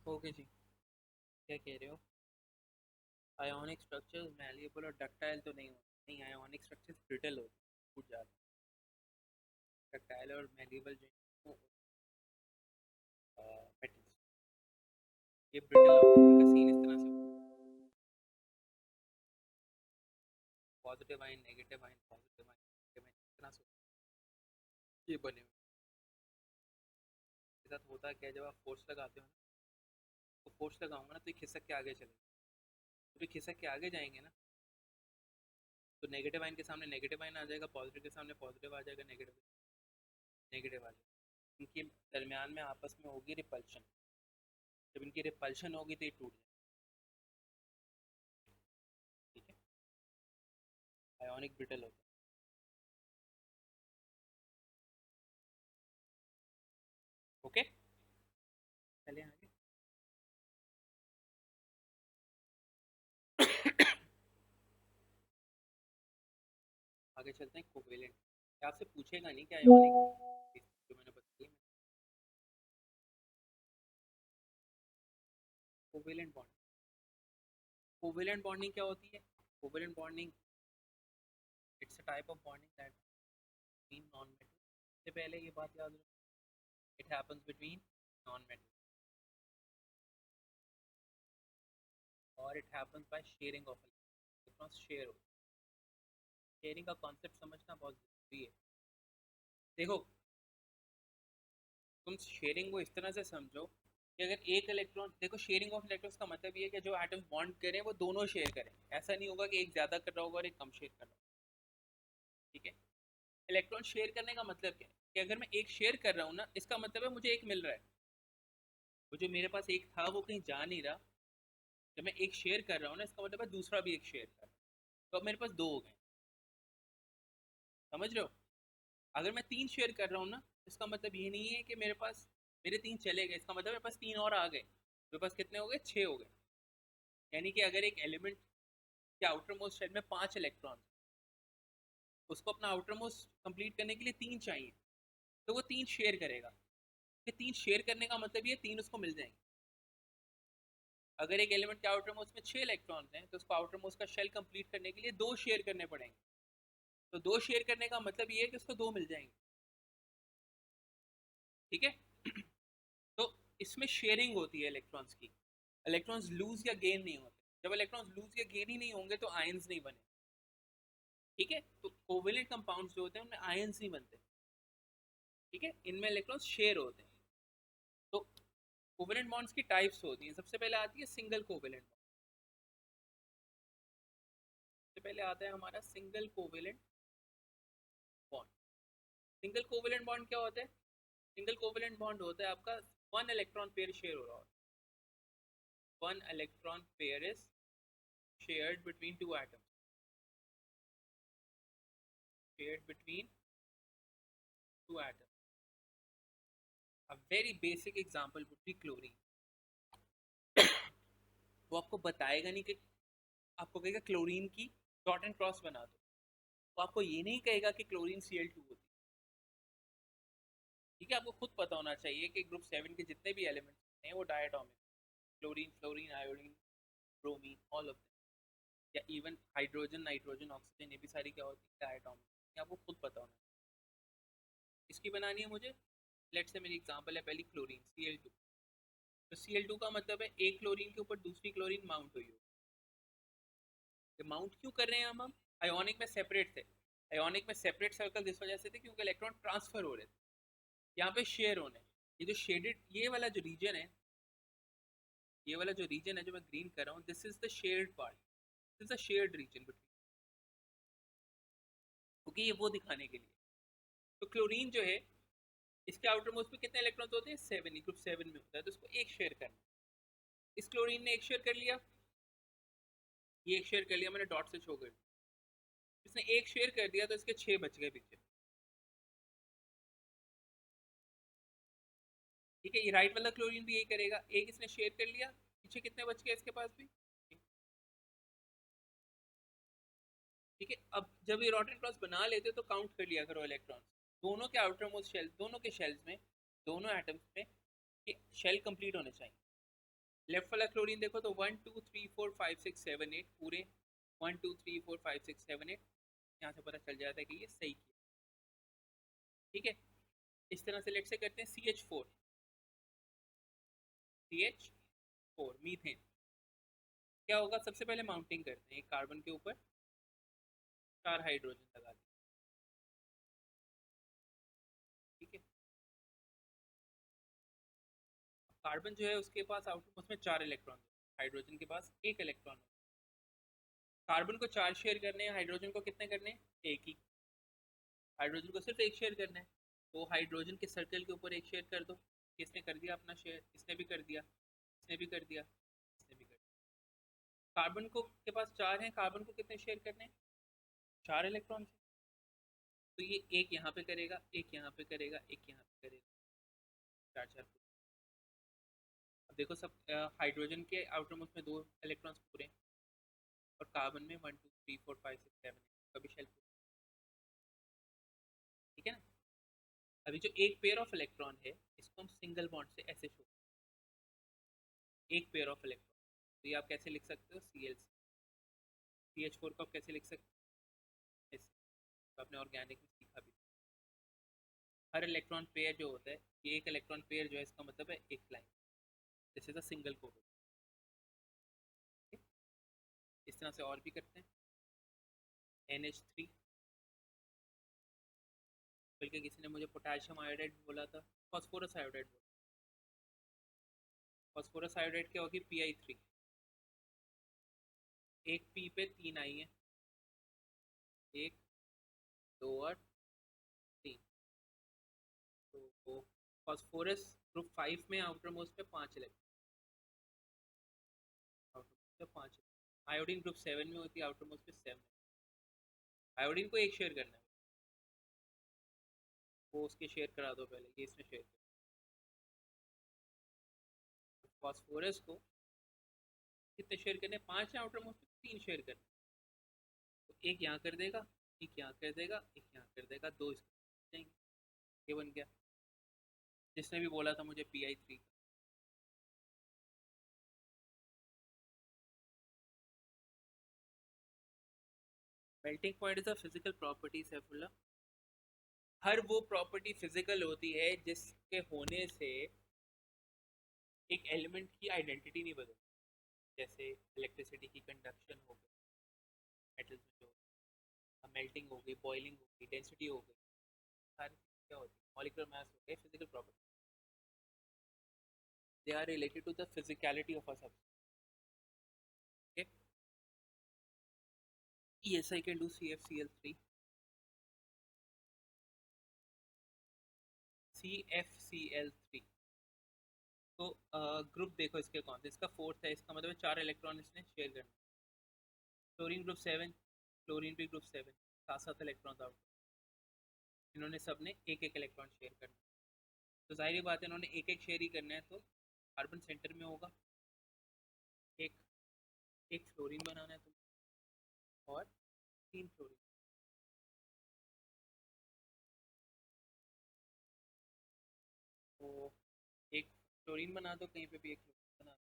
ओके जी, क्या कह रहे हो? आयोनिक स्ट्रक्चर्स मैलिएबल और डक्टाइल तो नहीं होते। नहीं, आयोनिक स्ट्रक्चर्स ब्रिटल होते हैं, टूट जाते हैं। डक्टाइल और मैलिएबल जो मेटल्स, ये ब्रिटल होते हैं। इनका सीन इस तरह से, positive ion, negative ion, positive ion, negative ion, इस तरह से ये बने हुए। के साथ होता क्या है, जब आप फोर्स लगाते हो ना, तो फोर्स लगाऊंगा ना तो ये खिसक के आगे चलेगा। तो ये खिसक के आगे जाएंगे ना, तो नेगेटिव आइन के सामने नेगेटिव आइन आ जाएगा, पॉजिटिव के सामने पॉजिटिव आ जाएगा, नेगेटिव नेगेटिव आ जाएगा। इनके दरमियान में आपस में होगी रिपल्शन। जब इनकी रिपल्शन होगी तो ये टूट जाएगा। ठीक है, आयोनिक ब्रिटल होता है। ओके, चलिए आगे। आगे चलते हैं कोवेलेंट। आपसे पूछेगा नहीं क्या आयोनिक, जो मैंने बताई। कोवेलेंट बॉन्ड, कोवेलेंट बॉन्डिंग क्या होती है? Covalent bonding, it's a type of bonding that between non metal. सबसे पहले ये बात याद रखो, it happens between non metal, और it happens by sharing of electrons. Share हो, शेयरिंग का कॉन्सेप्ट समझना बहुत जरूरी है। देखो, तुम शेयरिंग को इस तरह से समझो कि अगर एक इलेक्ट्रॉन, देखो शेयरिंग ऑफ इलेक्ट्रॉन्स का मतलब ये है कि जो एटम बॉन्ड करें वो दोनों शेयर करें। ऐसा नहीं होगा कि एक ज्यादा कर रहा होगा और एक कम शेयर कर रहा होगा। ठीक है, इलेक्ट्रॉन शेयर करने का मतलब क्या है कि अगर मैं एक शेयर कर रहा हूँ ना, इसका मतलब है मुझे एक मिल रहा है। वो जो मेरे पास एक था वो कहीं जा नहीं रहा। जब मैं एक शेयर कर रहा हूँ ना, इसका मतलब है दूसरा भी एक शेयर कर रहा है। तो अब मेरे पास दो हो गए, समझ रहे हो? अगर मैं तीन शेयर कर रहा हूँ ना, इसका मतलब ये नहीं है कि मेरे पास मेरे तीन चले गए, इसका मतलब मेरे पास तीन और आ गए। मेरे पास कितने हो गए? छः हो गए। यानी कि अगर एक एलिमेंट के आउटर मोस्ट शेल में पांच इलेक्ट्रॉन, उसको अपना आउटर मोस्ट कंप्लीट करने के लिए तीन चाहिए, तो वो तीन शेयर करेगा। कि तीन शेयर करने का मतलब ये तीन उसको मिल जाएंगे। अगर एक एलिमेंट के आउटर मोस्ट में छह इलेक्ट्रॉन हैं, तो उसको आउटर मोस्ट का शेल कंप्लीट करने के लिए दो शेयर करने पड़ेंगे। तो दो शेयर करने का मतलब ये है कि उसको दो मिल जाएंगे। ठीक है। तो इसमें शेयरिंग होती है इलेक्ट्रॉन्स की। इलेक्ट्रॉन्स लूज या गेन नहीं होते। जब इलेक्ट्रॉन्स लूज या गेन ही नहीं होंगे तो आयंस नहीं बने। ठीक है, तो कोवेलेंट कंपाउंड्स जो होते हैं उनमें आयंस नहीं बनते। ठीक है, इनमें इलेक्ट्रॉन्स शेयर होते हैं। तो कोवेलेंट बॉन्ड्स की टाइप्स होती हैं। सबसे पहले आती है सिंगल कोवेलेंट बॉन्ड। सबसे पहले आता है हमारा single covalent bond. Single covalent bond क्या होता है? सिंगल कोवेलेंट बॉन्ड होता है आपका वन इलेक्ट्रॉन पेयर शेयर हो रहा होता है। One electron pair is shared between two atoms. Shared between two atoms. A very basic example would be chlorine. वो आपको बताएगा नहीं कि, आपको कहेगा क्लोरीन की डॉट एंड क्रॉस बना दो। वो आपको ये नहीं कहेगा कि क्लोरीन Cl2 होती है। ठीक है, आपको खुद पता होना चाहिए कि ग्रुप 7 के जितने भी एलिमेंट्स हैं वो diatomic. Chlorine, fluorine, iodine, bromine, all of them, या इवन हाइड्रोजन, नाइट्रोजन, ऑक्सीजन, ये भी सारी क्या होती है? डायटोमिक। आपको खुद पता होना चाहिए। इसकी बनानी है मुझे, लेट्स से मेरी एग्जांपल है पहली क्लोरीन Cl2। तो Cl2 का मतलब है एक क्लोरीन के ऊपर दूसरी क्लोरीन माउंट हुई हो। ये माउंट क्यों कर रहे हैं हम? आयोनिक में सेपरेट थे। आयोनिक में सेपरेट सर्कल इस वजह से थे क्योंकि इलेक्ट्रॉन ट्रांसफर हो रहे थे। यहाँ पे शेयर होने, ये जो शेडेड ये वाला जो रीजन है, ये वाला जो रीजन है जो मैं ग्रीन कर रहा हूँ, this is the shared part. This is the shared region between, क्योंकि ये वो दिखाने के लिए। तो क्लोरीन जो है, इसके आउटर मोस्ट पे कितने इलेक्ट्रॉन्स होते हैं? 7, ग्रुप 7 में होता है। तो इसको एक शेयर करना। इस क्लोरीन ने एक शेयर कर लिया, ये एक शेयर कर लिया, मैंने डॉट से शो कर दिया। इसने एक शेयर कर दिया तो इसके 6 बच गए पीछे। ठीक है, ये राइट वाला क्लोरीन भी यही करेगा। एक इसने शेयर कर लिया, पीछे कितने बच गए इसके पास भी। ठीक है, अब जब ये रॉट एंड क्रॉस बना लेते तो काउंट कर लिया करो इलेक्ट्रॉन। दोनों के आउटर मोस्ट शेल, दोनों के शेल्स में, दोनों एटम्स में शेल कंप्लीट होने चाहिए। लेफ्ट वाला क्लोरीन देखो तो 1 2 3 4 5 6 7 8 पूरे 1 2 3 4 5 6 7 8, यहाँ से पता चल जाता है कि ये सही किया। ठीक है, इस तरह से लेट से करते हैं CH4। CH4 methane. क्या होगा? सबसे पहले माउंटिंग करते हैं, एक कार्बन के ऊपर 4 हाइड्रोजन लगा दें। ठीक है, कार्बन जो है उसके पास आउटर मोस्ट में 4 इलेक्ट्रॉन, हाइड्रोजन के पास 1 इलेक्ट्रॉन। कार्बन को 4 शेयर करने हैं, हाइड्रोजन को कितने करने हैं? एक ही। हाइड्रोजन को सिर्फ एक शेयर करना है, तो हाइड्रोजन के सर्कल के ऊपर एक शेयर कर दो। किसने कर दिया अपना शेयर? इसने भी कर दिया, इसने भी कर दिया, इसने भी कर दिया। कार्बन को के पास 4 हैं, कार्बन को कितने शेयर करने हैं? 4 इलेक्ट्रॉन। तो ये एक यहाँ पे करेगा, एक यहाँ पे करेगा, एक यहाँ पे करेगा, 4 4। अब देखो सब हाइड्रोजन के आउटर मोस्ट में 2 इलेक्ट्रॉन्स पूरे हैं, और कार्बन में 1 2 3 4 5 6 7 कभी शेल पूरा। ठीक है ना? अभी जो एक पेयर ऑफ इलेक्ट्रॉन है इसको हम सिंगल बॉन्ड से ऐसे शो, एक पेयर ऑफ इलेक्ट्रॉन। तो ये आप कैसे लिख सकते हो? CH4 को आप कैसे लिख सकते हो? ऐसे। तो आपने ऑर्गेनिक में सीखा भी। हर इलेक्ट्रॉन पेयर जो होता है, ये एक इलेक्ट्रॉन पेयर जो है इसका मतलब है एक line, this is a single code. इस तरह से और भी करते हैं। NH3, बल्कि किसी ने मुझे पोटेशियम आयोडाइड बोला था, फॉस्फोरस आयोडाइड बोला। फॉस्फोरस आयोडाइड क्या होगी? Pi3। एक पी पे 3 आई है, 1 2 और 3। तो फॉस्फोरस ग्रुप 5 में आउटर मोस्ट पे 5 इलेक्ट्रॉन, आउटर मोस्ट पे 5। आयोडीन ग्रुप 7 में होती है आउटर मोस्ट पे 7। आयोडीन को एक शेयर करना है, वो उसके शेयर करा दो पहले, ये इसमें शेयर कर। फॉस्फोरस को कितने शेयर करने? 5 है आउटर मोस्ट पे, 3 शेयर करने। तो एक यहाँ कर देगा, एक यहाँ कर देगा, एक यहाँ कर देगा, 2 इसको जाएंगे। ये बन गया। जिसने भी बोला था मुझे Pi3 का। Melting point is a physical property Saifullah. हर वो प्रॉपर्टी फिजिकल होती है जिसके होने से एक एलिमेंट की आइडेंटिटी नहीं बदलती। जैसे इलेक्ट्रिसिटी की कंडक्शन हो गई, मेटल्स में जो मेल्टिंग हो गई, बॉइलिंग हो गई, डेंसिटी हो गई, सारी चीज़ क्या होती है? मॉलिक्यूलर मास हो गए, physical property. They are related to the physicality of a substance. Okay, yes I can do CFCl3। CFCl3। तो ग्रुप देखो इसके कौन से, इसका फोर्थ है, इसका मतलब 4 इलेक्ट्रॉन इसने शेयर करना। क्लोरीन ग्रुप 7, क्लोरीन भी ग्रुप 7, 7 7 इलेक्ट्रॉन आउट। इन्होंने सब ने एक एक इलेक्ट्रॉन शेयर करना। तो जाहिर बात है इन्होंने एक एक शेयर ही करना है, तो कार्बन सेंटर में होगा। एक एक फ्लोरीन बनाना है तुम्हें, और 3 फ्लोरीन। तो एक फ्लोरीन बना दो, कहीं पे भी एक फ्लोरीन बना दो।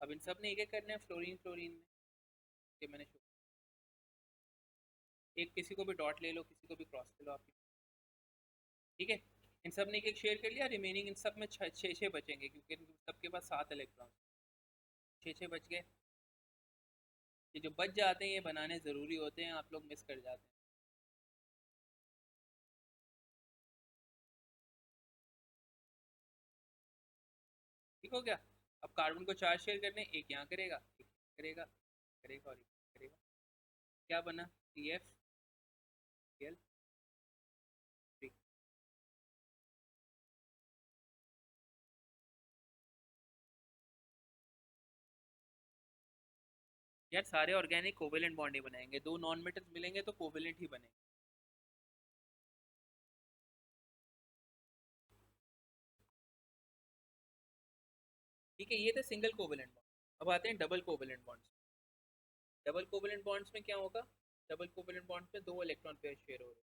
अब इन सब ने एक एक करना है फ्लोरीन फ्लोरीन में, कि मैंने एक किसी को भी डॉट ले लो, किसी को भी क्रॉस ले लो आप। ठीक है, इन सब ने एक एक शेयर कर लिया, रिमेनिंग इन सब में छः छः बचेंगे, क्योंकि इन सबके पास 7 इलेक्ट्रॉन, 6 बच गए। ये जो बच जाते हैं ये बनाने ज़रूरी होते हैं, आप लोग मिस कर जाते हैं। ठीक हो गया? अब कार्बन को 4 शेयर करने, एक यहाँ करेगा, एक यहाँ करेगा, करेगा और एक करेगा। क्या बना? CFCl3। यार सारे ऑर्गेनिक कोवेलेंट बॉन्ड ही बनाएंगे, दो नॉन मेटल्स मिलेंगे तो कोवेलेंट ही बनेंगे। ठीक है, ये थे सिंगल कोवेलेंट बॉन्ड। अब आते हैं double covalent bonds. Double covalent bonds में क्या होगा? डबल कोवेलेंट बॉन्ड्स में 2 इलेक्ट्रॉन पेयर शेयर हो रहे हैं।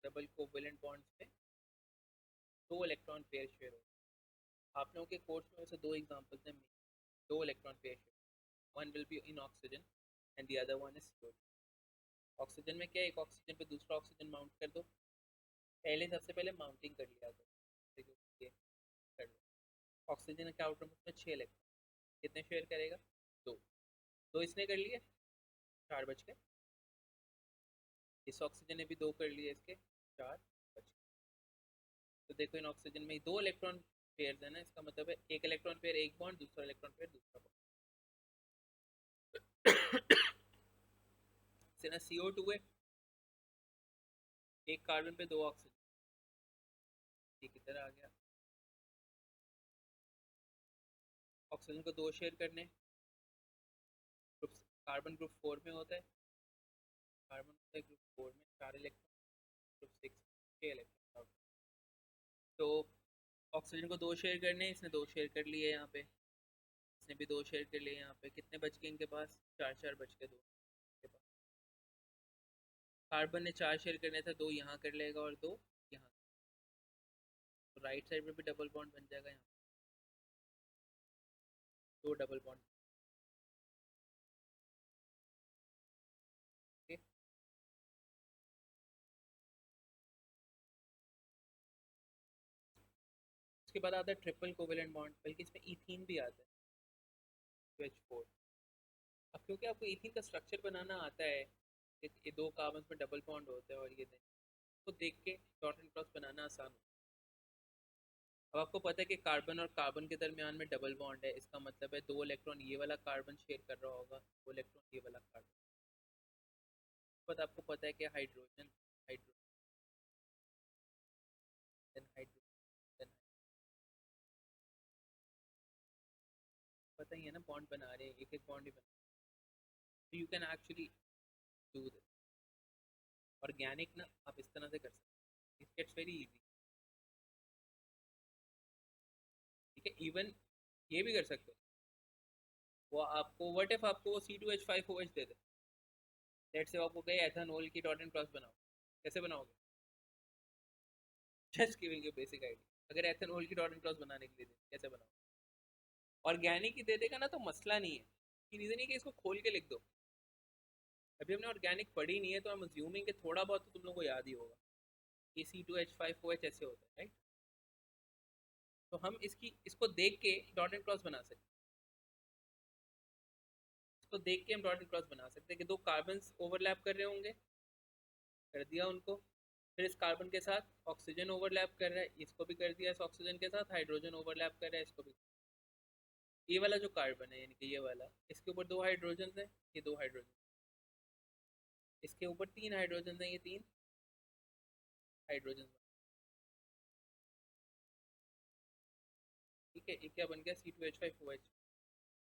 डबल कोवेलेंट बॉन्ड्स में 2 इलेक्ट्रॉन पेयर शेयर हो रहे हैं। आप लोगों के कोर्स में वैसे 2 एग्जांपल्स हैं, 2 electron pair share. One will be in oxygen and the other one is CO2। Oxygen में क्या है, एक ऑक्सीजन पे दूसरा ऑक्सीजन माउंट कर दो। पहले सबसे पहले माउंटिंग कर लिया करो, ये कर लो। ऑक्सीजन के आउटर में 6 इलेक्ट्रॉन, कितने शेयर करेगा? 2। 2 इसने कर लिए, 4 बच गए। इस ऑक्सीजन ने भी 2 कर लिए, इसके 4 बच गए। तो देखो इन ऑक्सीजन में दो इलेक्ट्रॉन पेयर है ना, इसका मतलब है एक इलेक्ट्रॉन पेयर एक बॉन्ड, दूसरा इलेक्ट्रॉन पेयर दूसरा बॉन्ड। से ना CO2 है, एक कार्बन पे दो ऑक्सीजन, ये किधर आ गया, ऑक्सीजन को दो शेयर करने, ग्रुप कार्बन ग्रुप 4 में होता है, कार्बन होता है ग्रुप 4 में 4 इलेक्ट्रॉन, ग्रुप 6 6 इलेक्ट्रॉन। तो ऑक्सीजन को दो शेयर करने, इसने दो शेयर कर लिए यहाँ पे, इसने भी दो शेयर कर लिए यहाँ पे, कितने बच गए इनके पास, चार चार बच गए दो के पास। कार्बन ने चार शेयर करने था, दो यहाँ कर लेगा और दो यहाँ, तो राइट साइड में भी डबल बॉन्ड बन जाएगा यहाँ, दो डबल बॉन्ड। ओके, उसके बाद आता है ट्रिपल कोवेलेंट बॉन्ड, बल्कि इसमें इथीन भी आता है, OH4। अब क्योंकि आपको इथीन का स्ट्रक्चर बनाना आता है, ये दो कार्बन में डबल बॉन्ड होता है और ये तो देख के डॉट एंड क्रॉस बनाना आसान हो। अब आपको पता है कि कार्बन और कार्बन के दरमियान में डबल बॉन्ड है, इसका मतलब है दो इलेक्ट्रॉन ये वाला कार्बन शेयर कर रहा होगा, दो इलेक्ट्रॉन ये वाला कार्बन। बट आपको पता है कि हाइड्रोजन हाइड्रोजन हाइड्रोजन पता ही है ना, बॉन्ड बना रहे हैं, एक एक बॉन्ड ही बना, तो you can actually do this. Organic ना आप इस तरह से कर सकते हैं, इट गेट्स वेरी इजी। ठीक है, इवन ये भी कर सकते हो, वो आपको व्हाट इफ आपको वो C2H5OH they they, let's say आपको कहे एथेनॉल की डॉट एंड क्रॉस बनाओ, कैसे बनाओगे? Just giving you basic idea, अगर एथेनॉल की डॉट एंड क्रॉस बनाने के लिए दे कैसे बनाओ? ऑर्गेनिक ही दे देगा ना तो मसला नहीं है, कि रीजन है कि इसको खोल के लिख दो। अभी हमने ऑर्गेनिक पढ़ी नहीं है, तो हम अज्यूमिंग कि थोड़ा बहुत तो तुम लोगों को याद ही होगा कि C2H5OH ऐसे होता है, राइट? तो हम इसको देख के डॉट एंड क्रॉस बना सकते हैं, इसको देख के हम डॉट एंड क्रॉस बना सकते हैं कि दो कार्बन ओवरलैप कर रहे होंगे, कर दिया उनको, फिर इस कार्बन के साथ ऑक्सीजन ओवरलैप कर रहा है, इसको भी कर दिया, इस ऑक्सीजन के साथ हाइड्रोजन ओवरलैप कर रहा है, इसको भी। ये वाला जो कार्बन है यानी कि ये वाला, इसके ऊपर दो हाइड्रोजन है, ये दो हाइड्रोजन, इसके ऊपर तीन हाइड्रोजन है, ये तीन हाइड्रोजन। ठीक है, ये क्या बन गया, C2H5OH।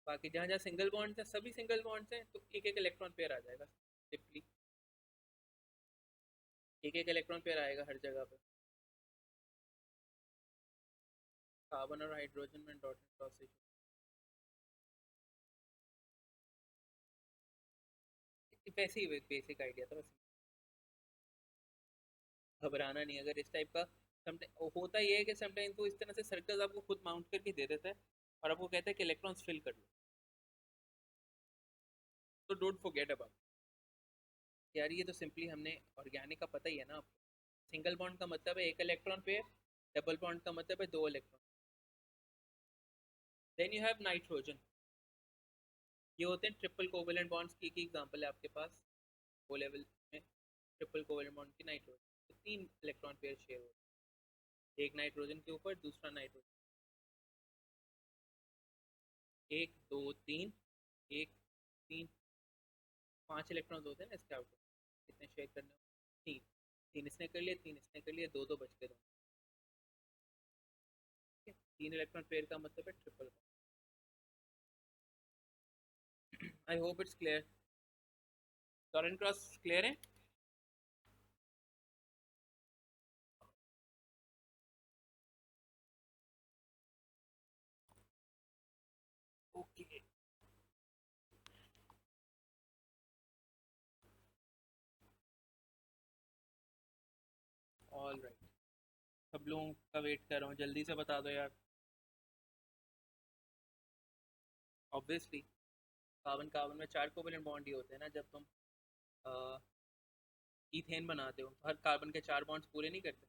बाकी जहाँ जहाँ सिंगल बॉन्ड्स हैं सभी सिंगल बॉन्ड्स हैं, तो एक एक इलेक्ट्रॉन पेयर आ जाएगा सिंपली, एक एक इलेक्ट्रॉन पेयर आएगा हर जगह पे। कार्बन और हाइड्रोजन में डॉट एंड क्रॉस, वैसे ही बेसिक आइडिया था बस, घबराना नहीं अगर इस टाइप का। समटाइम होता ये है कि समटाइम तो इस तरह से सर्कल्स आपको खुद माउंट करके दे देता है और आपको कहता है कि इलेक्ट्रॉन्स फिल कर लो, तो डोंट फॉरगेट अबाउट। यार ये तो सिंपली हमने ऑर्गेनिक का पता ही है ना आपको, सिंगल बॉन्ड का मतलब है एक इलेक्ट्रॉन पेयर, डबल बॉन्ड का मतलब है दो electron. Then you have nitrogen, ये होते हैं ट्रिपल कोवेलेंट बॉन्ड्स की एग्जांपल है आपके पास, ओ लेवल में ट्रिपल कोवेलेंट बॉन्ड की नाइट्रोजन, तो तीन इलेक्ट्रॉन पेयर शेयर होते हैं, एक नाइट्रोजन के ऊपर दूसरा नाइट्रोजन, एक दो तीन, एक तीन, पांच इलेक्ट्रॉन होते हैं ना इसके आउटर, कितने शेयर करने हो, तीन, तीन इसने कर लिए, तीन इसने कर लिए, दो दो बच गए दो। ठीक है, तीन इलेक्ट्रॉन पेयर का मतलब है triple bond. I hope it's clear, current cross clear है? ओके, ऑल राइट, सब लोगों का वेट कर रहा हूँ, जल्दी से बता दो यार। ऑब्वियसली कार्बन कार्बन में चार कोवेलेंट बॉन्ड ही होते हैं ना, जब तुम ईथेन बनाते हो तो हर कार्बन के चार बॉन्ड्स पूरे नहीं करते,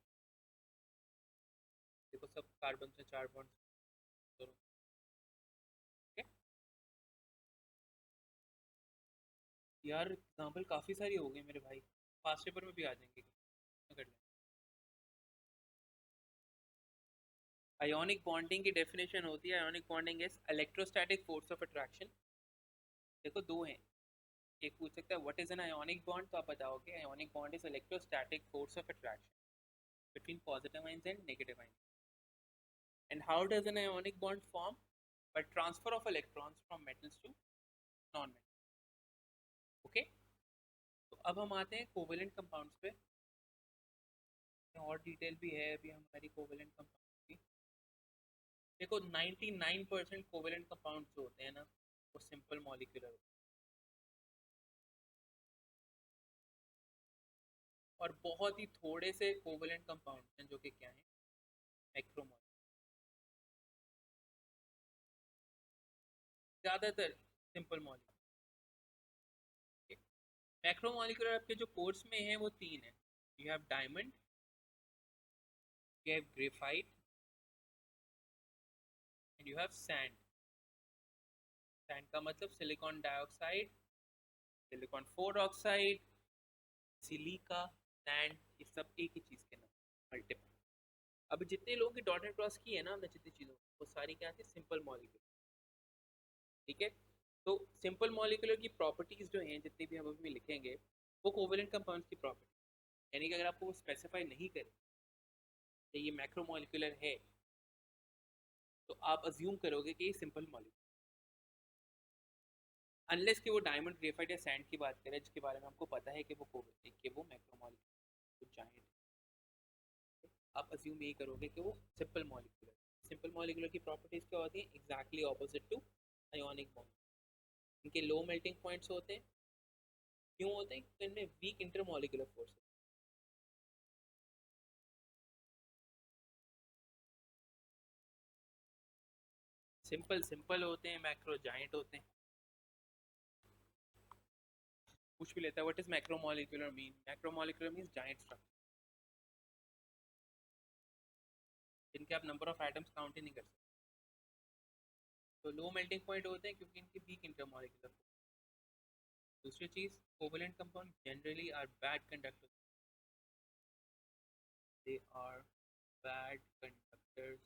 देखो सब कार्बन से चार बॉन्ड्स दोनों। ठीक है यार, एग्जाम्पल काफ़ी सारी हो गई मेरे भाई, फास्ट पेपर में भी आ जाएंगे, कर लें। आयोनिक बॉन्डिंग की डेफिनेशन होती है, ionic bonding is electrostatic force of attraction. देखो दो हैं, एक पूछ सकता है what is an ionic bond, तो आप बताओगे ionic bond is electrostatic force of attraction between positive ions and negative ions. And how does an ionic bond form? By transfer of electrons from metals to non-metals. Okay? तो अब हम आते हैं covalent compounds पे, और detail भी है अभी हमारी कोवेलेंट कंपाउंड की। देखो 99% कोवेलेंट कंपाउंड्स जो होते हैं ना, वो सिंपल मॉलिक्यूलर होते हैं, और बहुत ही थोड़े से कोवेलेंट कंपाउंड्स हैं जो कि क्या हैं, मैक्रोमॉलिक्यूलर। ज़्यादातर सिंपल मॉलिक्यूलर। मैक्रोमॉलिक्यूलर आपके जो कोर्स में है वो तीन है। You have diamond, you have graphite, and you have sand. Sand का मतलब silicon dioxide, silicon four oxide, silica, sand, ये सब एक ही चीज़ के नाम, मल्टीपल। अब जितने लोगों की डॉट एंड क्रॉस की है ना हमने, जितनी चीज़ों वो सारी क्या थी, सिंपल मॉलिक्यूलर। ठीक है, तो सिंपल मॉलिक्यूलर की प्रॉपर्टीज जो हैं जितनी भी हम अभी लिखेंगे, वो कोवेलेंट कंपाउंड्स की प्रॉपर्टी, यानी कि अगर आपको वो स्पेसिफाई नहीं करे कि ये मैक्रो मॉलिक्यूलर है, तो आप अज्यूम करोगे कि ये सिंपल मॉलिक्यूलर, अनलेस कि वो डायमंड, ग्रेफाइट या सैंड की बात करें जिसके बारे में हमको पता है कि वो मैक्रो मॉलिक्यूलर जाइंट, आप अज्यूम यही करोगे कि वो सिंपल मॉलिक्यूलर। सिंपल मॉलिक्यूलर की प्रॉपर्टीज क्या होती हैं, exactly opposite to ionic bond. इनके लो मेल्टिंग पॉइंट्स होते हैं। क्यों होते हैं, तो इनमें weak intermolecular force. Simple simple होते हैं, मैक्रो जाइंट होते हैं। पूछ भी लेता है what is macromolecular mean, macromolecular means giant structure जिनके आप नंबर ऑफ एटम्स काउंट ही नहीं कर सकते। तो लो मेल्टिंग पॉइंट होते हैं क्योंकि इनकी वीक इंटरमॉलिकुलर। दूसरी चीज, covalent compound generally are bad conductors, they are bad conductors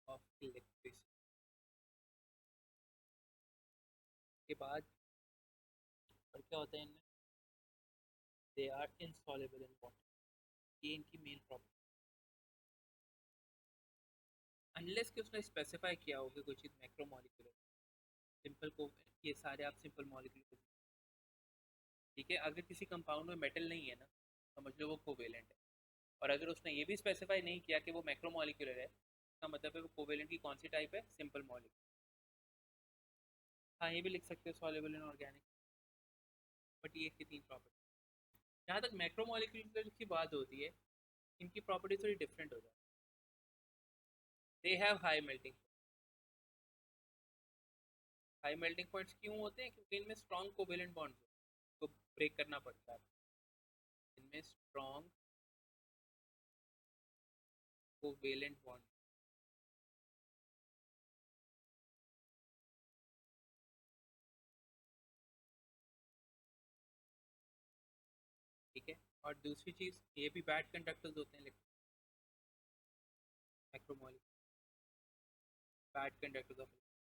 of electricity. के बाद और क्या होता है इनमें, they are insoluble in water, ये इनकी मेन प्रॉब्लम। अनलेस कि उसने स्पेसिफाई किया होगा कोई चीज़ मैक्रोमोलिकुलर, सिंपल को ये सारे आप सिंपल मॉलिक्यूल। ठीक है, अगर किसी कंपाउंड में मेटल नहीं है ना, समझ लो वो कोवेलेंट है। और अगर उसने ये भी स्पेसिफाई नहीं किया कि वो मैक्रोमोलिकुलर है, इसका मतलब है वो कोवेलेंट की कौन सी टाइप है, सिंपल मॉलिक्यूल। हाँ, ये भी लिख सकते हो सॉल्युबल इन ऑर्गेनिक। बट ये इसकी तीन प्रॉपर्टी। जहाँ तक मैक्रोमोलिकुलर की बात होती है, इनकी प्रॉपर्टी थोड़ी डिफरेंट हो जाती है। They have high melting. High melting points क्यों होते हैं, क्योंकि इनमें स्ट्रॉन्ग कोवेलेंट बॉन्ड्स को ब्रेक करना पड़ता है। इनमें स्ट्रॉन्ग कोवेलेंट बॉन्ड। ठीक है, और दूसरी चीज़, ये भी बैड कंडक्टर्स होते हैं मैक्रोमोलिक्यूल, बैड कंडक्टर्स ऑफ।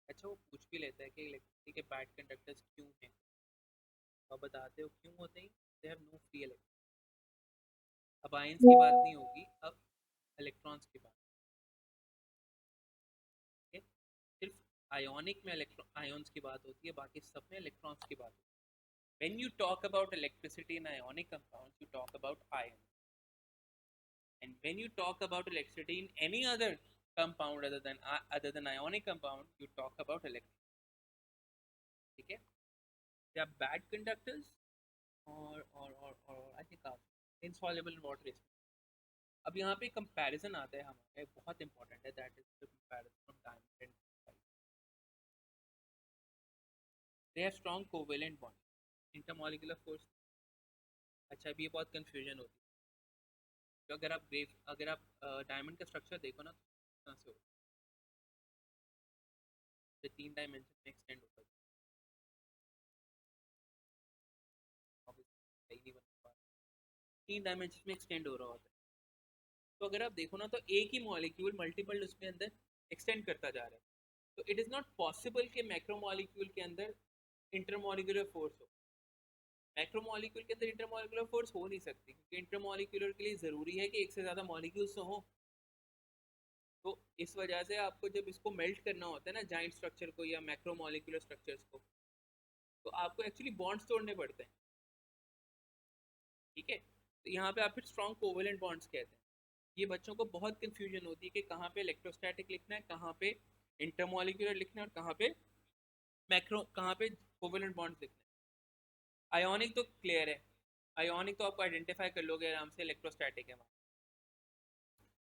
अच्छा, वो पूछ भी लेता है कि इलेक्ट्रिसिटी के बैड कंडक्टर्स क्यों हैं, तो आप बताते हो क्यों होते हैं, they have no free electron. अब आयंस की बात नहीं होगी, अब इलेक्ट्रॉन्स की बात है। सिर्फ आयोनिक में इलेक्ट्रॉन आयंस की बात होती है, बाकी सब में इलेक्ट्रॉन्स की बात होती है। When you talk about electricity in ionic compounds, you talk about ion, and when you talk about electricity in any other compound other than ionic compound, you talk about electricity. ठीक है, they are bad conductors, और I think insoluble in water। अब यहाँ पे comparison आता है हमारे, बहुत इंपॉर्टेंट है, that is the comparison of diamond and graphite. They have strong covalent bond, intermolecular force. अच्छा, अभी ये बहुत कंफ्यूजन होती है, तो अगर आप डायमंड का स्ट्रक्चर देखो ना, तो से हो, तो तीन डायमेंशन में एक्सटेंड होता है, ऑब्वियसली सही नहीं बन पा रहा, तीन डायमेंशन में एक्सटेंड हो रहा होता है। तो अगर आप देखो ना तो एक ही मॉलिक्यूल मल्टीपल उसके अंदर एक्सटेंड करता जा रहा है, तो इट इज़ नॉट पॉसिबल कि मैक्रोमोलिक्यूल के अंदर इंटरमोलिकुलर फोर्स हो। मैक्रोमोलिक्यूल के अंदर इंटरमोलिकुलर फोर्स हो नहीं सकती, क्योंकि इंटरमोलिकुलर के लिए ज़रूरी है कि एक से ज़्यादा मॉलिक्यूल्स तो हो। तो इस वजह से आपको जब इसको मेल्ट करना होता है ना, जाइंट स्ट्रक्चर को या मैक्रोमोलिकुलर स्ट्रक्चर्स को, तो आपको एक्चुअली बॉन्ड्स तोड़ने पड़ते हैं। ठीक है, तो यहाँ पे आप फिर स्ट्रॉन्ग कोवेलेंट बॉन्ड्स कहते हैं। ये बच्चों को बहुत कंफ्यूजन होती है कि कहाँ पे इलेक्ट्रोस्टैटिक लिखना है, कहाँ पे इंटरमोलिकुलर लिखना है, और कहाँ पे मैक्रो, कहाँ पे कोवेलेंट बॉन्ड्स लिखना है। आयोनिक तो क्लियर है, आयोनिक तो आपको आइडेंटिफाई कर लोगे आराम से, इलेक्ट्रोस्टैटिक है वहाँ।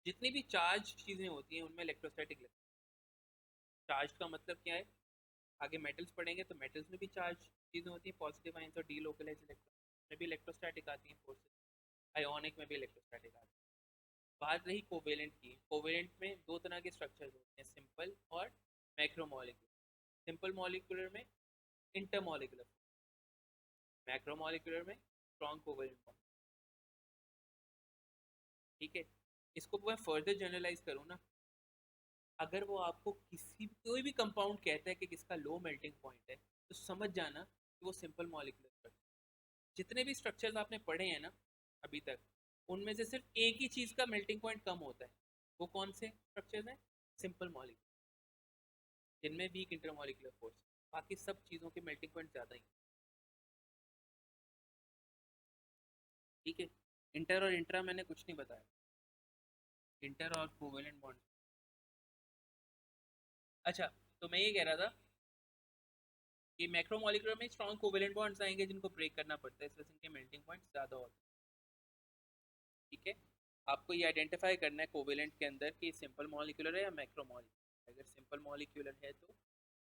जितनी भी चार्ज चीज़ें होती हैं उनमें इलेक्ट्रोस्टैटिक लगता है। चार्ज का मतलब क्या है, आगे मेटल्स पढ़ेंगे तो मेटल्स में भी चार्ज चीज़ें होती हैं, पॉजिटिव आयंस और डीलोकलाइज इलेक्ट्रॉन में भी इलेक्ट्रोस्टैटिक आती हैं फोर्सेस। आयोनिक में भी इलेक्ट्रोस्टैटिक आती है। बात रही कोवेलेंट की, कोवेलेंट में दो तरह के स्ट्रक्चर्स होते हैं, सिंपल और मैक्रोमोलिकुलर। सिंपल मॉलिक्यूलर में इंटरमोलिकुलर, मैक्रोमोलिकुलर में स्ट्रॉन्ग कोवेलेंट बॉन्ड। ठीक है, इसको मैं फर्दर जनरलाइज करूँ ना, अगर वो आपको किसी कोई भी कंपाउंड कहता है कि किसका लो मेल्टिंग पॉइंट है, तो समझ जाना कि वो सिंपल मॉलिक्यूलर स्ट्रक्चर। जितने भी स्ट्रक्चर्स आपने पढ़े हैं ना अभी तक, उनमें से सिर्फ एक ही चीज़ का मेल्टिंग पॉइंट कम होता है। वो कौन से स्ट्रक्चर्स हैं? सिंपल मॉलिक्यूल, जिनमें वीक इंटरमॉलिक्यूलर फोर्स। बाकी सब चीज़ों के मेल्टिंग पॉइंट ज़्यादा ही। ठीक है, इंटर और इंट्रा मैंने कुछ नहीं बताया, इंटर और कोवेलेंट बॉन्ड। अच्छा, तो मैं ये कह रहा था कि मैक्रोमोलिकुलर में स्ट्रॉन्ग कोवेलेंट बॉन्ड्स आएंगे जिनको ब्रेक करना पड़ता है, इस वजह से इनके मेल्टिंग पॉइंट ज़्यादा होते हैं। ठीक है, आपको ये आइडेंटिफाई करना है कोवेलेंट के अंदर कि सिंपल मॉलिक्यूलर है या मैक्रोमोलिक्यूलर। अगर सिंपल मॉलिक्यूलर है तो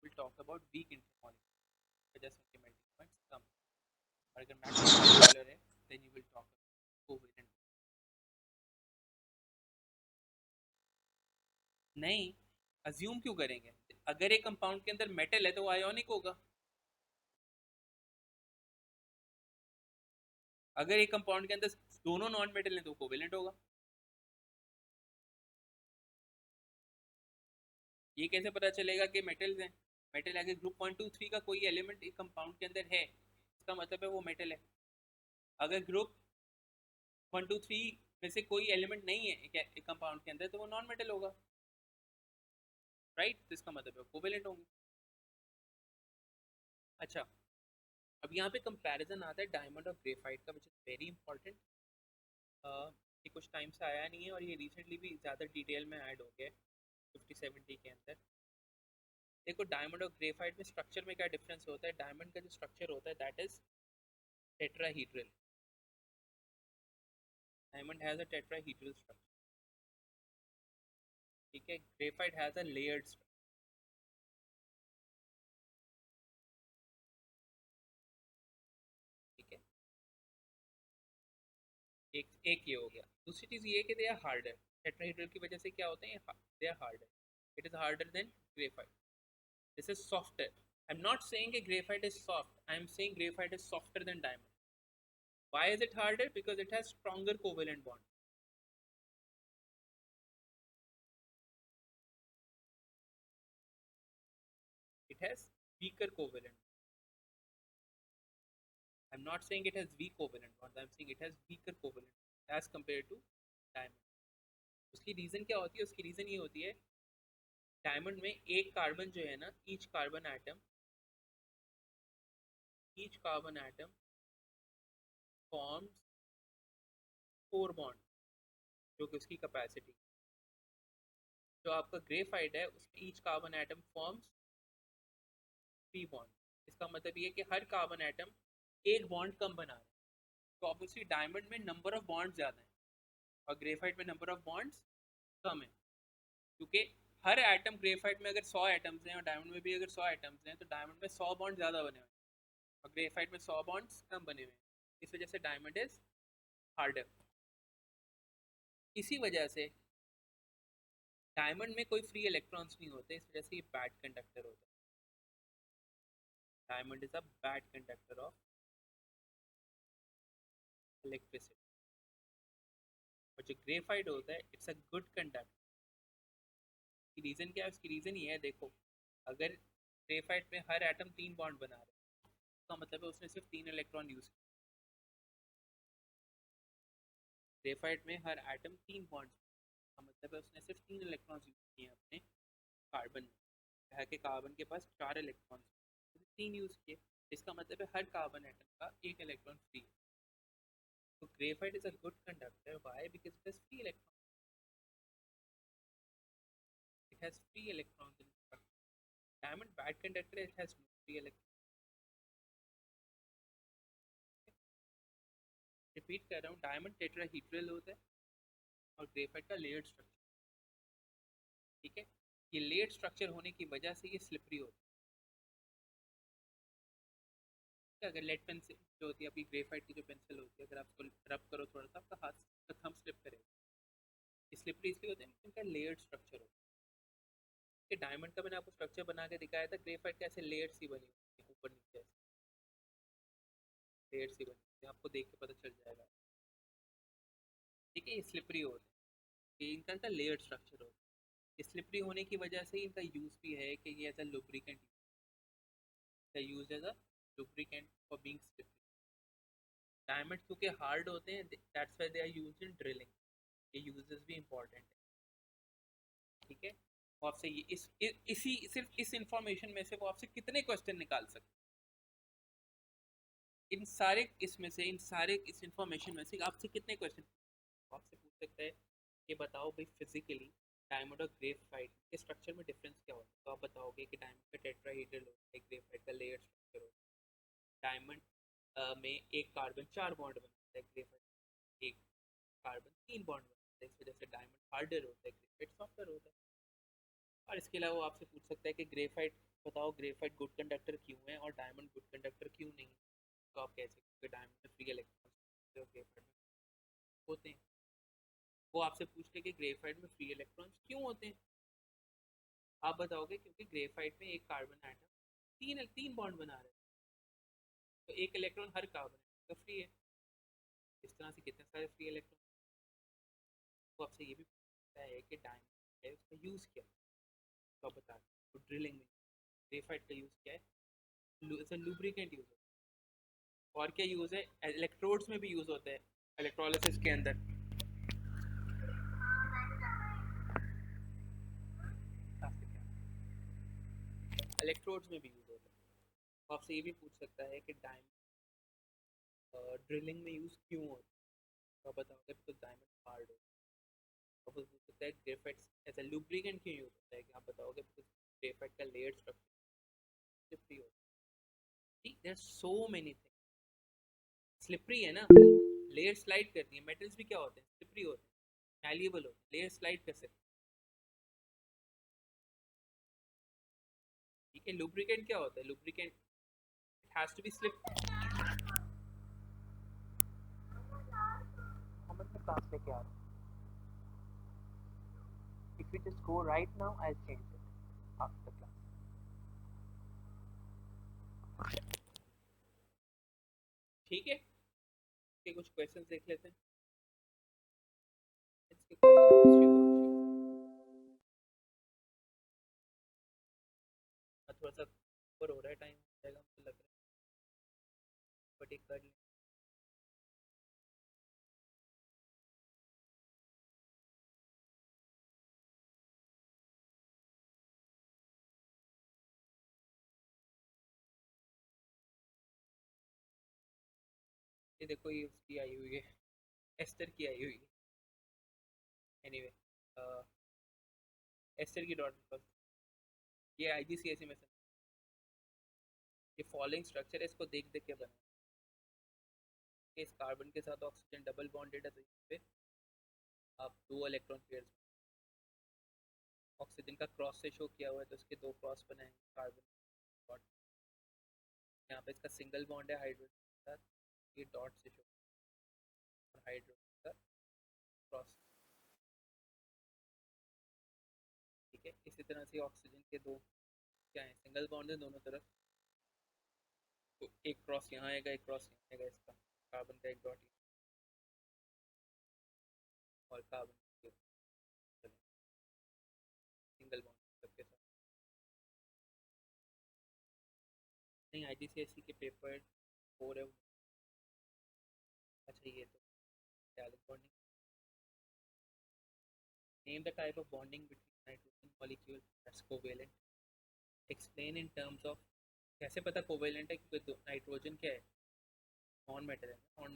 will talk about weak intermolecular, वजह से उनके मेल्टिंग पॉइंट्स कम। और अगर मैक्रोमोलिक्यूलर है then you will talk about covalent. नहीं, अज्यूम क्यों करेंगे? अगर एक कंपाउंड के अंदर मेटल है तो वो आयोनिक होगा। अगर एक कंपाउंड के अंदर दोनों नॉन मेटल है तो कोवेलेंट होगा। ये कैसे पता चलेगा कि मेटल्स हैं? मेटल अगर ग्रुप 1 2 3 का कोई एलिमेंट एक कंपाउंड के अंदर है, इसका मतलब है वो मेटल है। अगर ग्रुप 1 2 3 में से कोई एलिमेंट नहीं है एक कंपाउंड के अंदर, तो वो नॉन मेटल होगा। राइट, तो इसका मतलब है कोवेलेंट होंगे। अच्छा, अब यहाँ पे कंपैरिजन आता है डायमंड और ग्रेफाइट का, विच इज वेरी इंपॉर्टेंट। ये कुछ टाइम से आया नहीं है और ये रिसेंटली भी ज़्यादा डिटेल में ऐड हो गया है 50 70 के अंदर। देखो, डायमंड और ग्रेफाइट में स्ट्रक्चर में क्या डिफरेंस होता है? डायमंड का जो स्ट्रक्चर होता है that is tetrahedral. Diamond has a tetrahedral structure. ठीक है, graphite has a layered structure. ठीक है, एक एक ये हो गया। दूसरी चीज ये कि दे आर हार्डर। टेट्राहीड्रल की वजह से क्या होते हैं, they are harder. It is harder than graphite. This is softer. I am not saying कि graphite is soft, I am saying graphite is softer than diamond. Why is it harder? Because it has stronger covalent bond. It has weaker covalent. I'm not saying it has weak covalent bonds. I'm saying it has weaker covalent as compared to diamond. उसकी reason क्या होती है? उसकी reason ये होती है, diamond में एक कार्बन जो है ना, each carbon atom forms 4 bond, जो कि उसकी कैपेसिटी। जो आपका ग्रेफाइट है उसमें each carbon atom forms 3 bond. इसका मतलब ये है कि हर कार्बन एटम एक बॉन्ड कम बना रहा है। तो ऑब्वियसली डायमंड में नंबर ऑफ बॉन्ड ज़्यादा है और ग्रेफाइट में नंबर ऑफ बॉन्ड्स कम है, क्योंकि हर एटम, ग्रेफाइट में अगर 100 एटम्स हैं और डायमंड में भी अगर 100 एटम्स हैं, तो डायमंड में 100 बॉन्ड ज़्यादा बने हुए हैं और ग्रेफाइट में 100 बॉन्ड्स कम बने हुए हैं। इस वजह से डायमंड इज हार्डर। इसी वजह से डायमंड में कोई फ्री इलेक्ट्रॉन्स नहीं होते, इस वजह से ये बैड कंडक्टर होता है। Diamond is a bad conductor of electricity. और जो ग्रेफाइट होता है it's a good conductor. Reason क्या है? उसकी रीजन ये है, देखो, अगर ग्रेफाइट में हर एटम 3 बॉन्ड बना रहे हैं, इसका मतलब है उसने सिर्फ 3 इलेक्ट्रॉन यूज किए। ग्रेफाइट में हर एटम 3 बॉन्ड, का मतलब है उसने सिर्फ 3 इलेक्ट्रॉन यूज किए हैं अपने कार्बन में। है कि कार्बन के पास 4 इलेक्ट्रॉन, 3 यूज किए, इसका मतलब है हर कार्बन एटम का 1 इलेक्ट्रॉन फ्री है। तो graphite is a good conductor, why? Because it has free electron, it has free electrons in it. Diamond bad conductor, it has no free electron. Repeat कर रहा हूँ, डायमंड टेट्राहीड्रल होता है और graphite का layered structure, ठीक है? ये लेयर्ड स्ट्रक्चर होने की वजह से ये स्लिपरी होता है। अगर लेड पेंसिल जो होती है, अभी ग्रेफाइट की जो पेंसिल होती है, अगर आप उसको रब करो थोड़ा सा, आपका हाथ का थंब स्लिप करेगा। ये स्लिपरी इसलिए होते हैं क्योंकि इनका लेयर्ड स्ट्रक्चर होता है। डायमंड का मैंने आपको स्ट्रक्चर बना के दिखाया था, ग्रेफाइट का ऐसे लेयर्स ही बनी होती है, ऊपर नीचे ऐसे लेयर्स ही बनी होती है, आपको देख के पता चल जाएगा। ठीक है, ये स्लिपरी होते हैं, ये इनका लेयर्ड स्ट्रक्चर होता है। स्लिपरी होने की वजह से इनका यूज भी है कि ये as a lubricant use as a lubricant for being slippery. Diamond क्योंकि हार्ड होते हैं, that's why they are used in drilling. ये यूजेस भी इंपॉर्टेंट है, ठीक है? वो आपसे ये इसी सिर्फ इस इंफॉर्मेशन में से वो आपसे कितने क्वेश्चन निकाल सकते हैं? इन सारे इसमें से, इन सारे इस इंफॉर्मेशन में से आपसे कितने क्वेश्चन आपसे पूछ सकता है कि बताओ भाई, फिजिकली डायमंड और ग्रेफाइट के स्ट्रक्चर में डिफरेंस क्या होता है? तो आप बताओगे कि डायमंड का टेट्राहीड्रल होता है, ग्रेफाइट का लेयर स्ट्रक्चर होता है। डायमंड में एक कार्बन 4 बॉन्ड बनाता है, ग्रेफाइट एक कार्बन 3 बॉन्ड बनाता है, इस वजह से डायमंड हार्डर होता है, ग्रेफाइट सॉफ्टर होता है। और इसके अलावा वो आपसे पूछ सकता है कि ग्रेफाइट, बताओ ग्रेफाइट गुड कंडक्टर क्यों है और डायमंड गुड कंडक्टर क्यों नहीं? तो आप कह सकते हैं डायमंड में फ्री इलेक्ट्रॉन्स और ग्रेफाइट में होते हैं। वो आपसे पूछ ले कि ग्रेफाइट में फ्री इलेक्ट्रॉन्स क्यों होते हैं? आप बताओगे क्योंकि ग्रेफाइट में एक कार्बन एटम तीन तीन बॉन्ड बना रहे हैं, तो 1 इलेक्ट्रॉन हर कार्बन एटम का फ्री है। इस तरह से कितने सारे फ्री इलेक्ट्रॉन। वो आपसे ये भी पूछता है कि डायमंड है उसका यूज़ क्या है, तो आप बता दें। तो ड्रिलिंग में ग्रेफाइट का यूज़ क्या है? लुब्रिकेंट यूज़ होता है। और क्या यूज़ है? इलेक्ट्रोड्स में भी यूज़ होता है, इलेक्ट्रोलिसिस के अंदर। इलेक्ट्रोड्स में भी यूज़ होता है। तो आपसे ये भी पूछ सकता है कि डायमंड ड्रिलिंग में यूज़ क्यों होता है? तो आप बताओगे बिकॉज डायमंड हार्ड होता है। और फिर पूछ सकता है ग्रेफाइट एज ए लुब्रिकेंट क्यों यूज़ होता है? कि आप बताओगे बिकॉज ग्रेफाइट का लेयर स्ट्रक्चर स्लिपरी होता है। ठीक, there are so many things. Slippery है ना, लेयर स्लाइड करती है। मेटल्स भी क्या होते हैं? स्लिपरी होते हैं, मैलिएबल होते हैं, लेयर स्लाइड कर सकते हैं। ठीक है, लुब्रिकेंट क्या होता है? Lubricant it has to be slip. हम अपने क्लास लेके आ रहे हैं। If you just go right now, I will change it after class. ठीक है, इसके कुछ क्वेश्चंस देख लेते हैं। इसके थोड़ा सा ऊपर हो रहा है, टाइम हो जाएगा मुझे लग रहा है, बट एक कर लें। ये देखो, ये उसकी आई हुई है, एस्टर की आई हुई है। एनीवे, एस्टर की डॉट पर ये आईजीसीएसई में से ये फॉलोइंग स्ट्रक्चर है, इसको देख देख के बना। इस कार्बन के साथ ऑक्सीजन डबल बॉन्डेड है, तो यहाँ पे आप 2 इलेक्ट्रॉन पेयर्स, ऑक्सीजन का क्रॉस से शो किया हुआ है तो इसके 2 क्रॉस बनाएंगे कार्बन डॉट। यहाँ पे इसका सिंगल बॉन्ड है हाइड्रोजन के साथ, ये डॉट से शो, और हाइड्रोजन का क्रॉस। ठीक है, इसी तरह से ऑक्सीजन के 2 क्या है? सिंगल बॉन्ड है दोनों तरफ, तो एक क्रॉस यहाँ आएगा, एक क्रॉस यहाँ आएगा, इसका कार्बन का एक डॉट, और और कार्बन सिंगल बॉन्ड सबके साथ। नहीं IGCSE के पेपर 4 है। अच्छा ये तो direct bonding. Name the type of bonding between nitrogen molecule that's covalent. Explain in terms of, कैसे पता कोवेलेंट है, क्योंकि नाइट्रोजन क्या है, नॉन मेटल है, नॉन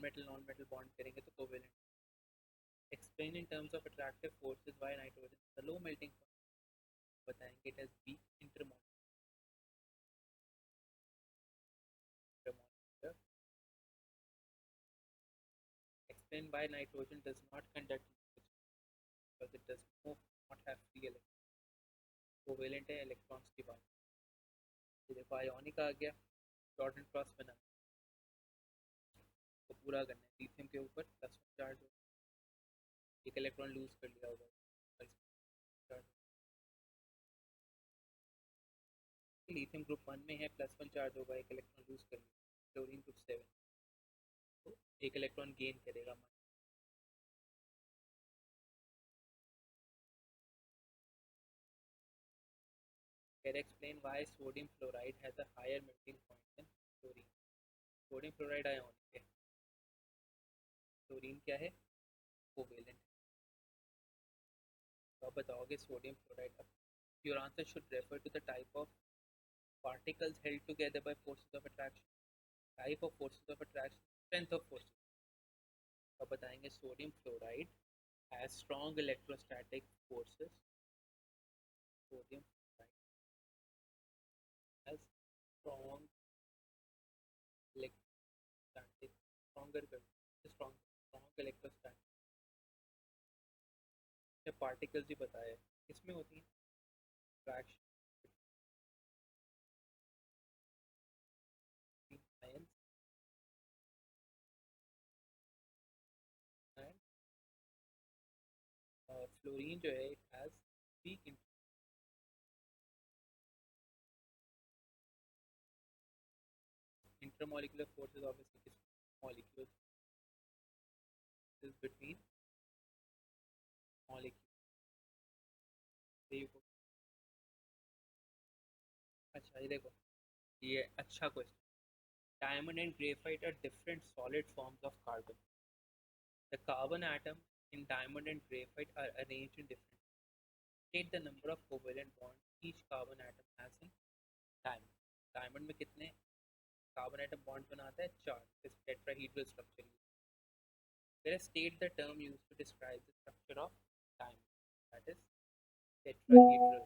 मेटल बॉन्ड करेंगे तो covalent. Explain in terms of attractive forces why nitrogen the low melting point, बताएंगे it has weak intermolecular. Explain why nitrogen does not conduct because it does not have free electrons, covalent है electrons की बात। ये देखो ionic आ गया, dot and cross बना तो पूरा करना है, लिथियम के ऊपर प्लस चार्ज हो, एक इलेक्ट्रॉन लूज कर लिया होगा, लिथियम ग्रुप 1 में है, +1 चार्ज होगा, एक इलेक्ट्रॉन लूज कर लिया, क्लोरीन ग्रुप 7 तो एक इलेक्ट्रॉन गेन करेगा। Can explain why sodium fluoride has a higher melting point than chlorine? Sodium fluoride ionic है, क्लोरीन क्या है, कोवेलेंट। तो आप बताओगे sodium fluoride. Your answer should refer to the type of particles held together by forces of attraction, type of forces of attraction, strength of forces। तो आप बताएंगे sodium fluoride has strong electrostatic forces, sodium fluoride has strong electrostatic, stronger strong electrostatic particles ही बताया, किसमें होती है attraction between ions and fluorine जो है it has weak intermolecular forces, obviously molecules is between molecules। अच्छा ये देखो, ये अच्छा question. Diamond and graphite are different solid forms of carbon. The carbon atom in diamond and graphite are arranged in different, state the number of covalent bonds each carbon atom has in diamond। Diamond में कितने carbon atom bond बनाता है, 4, इस tetrahedral structure. फिर state the term used to describe the structure of diamond, that is tetrahedral।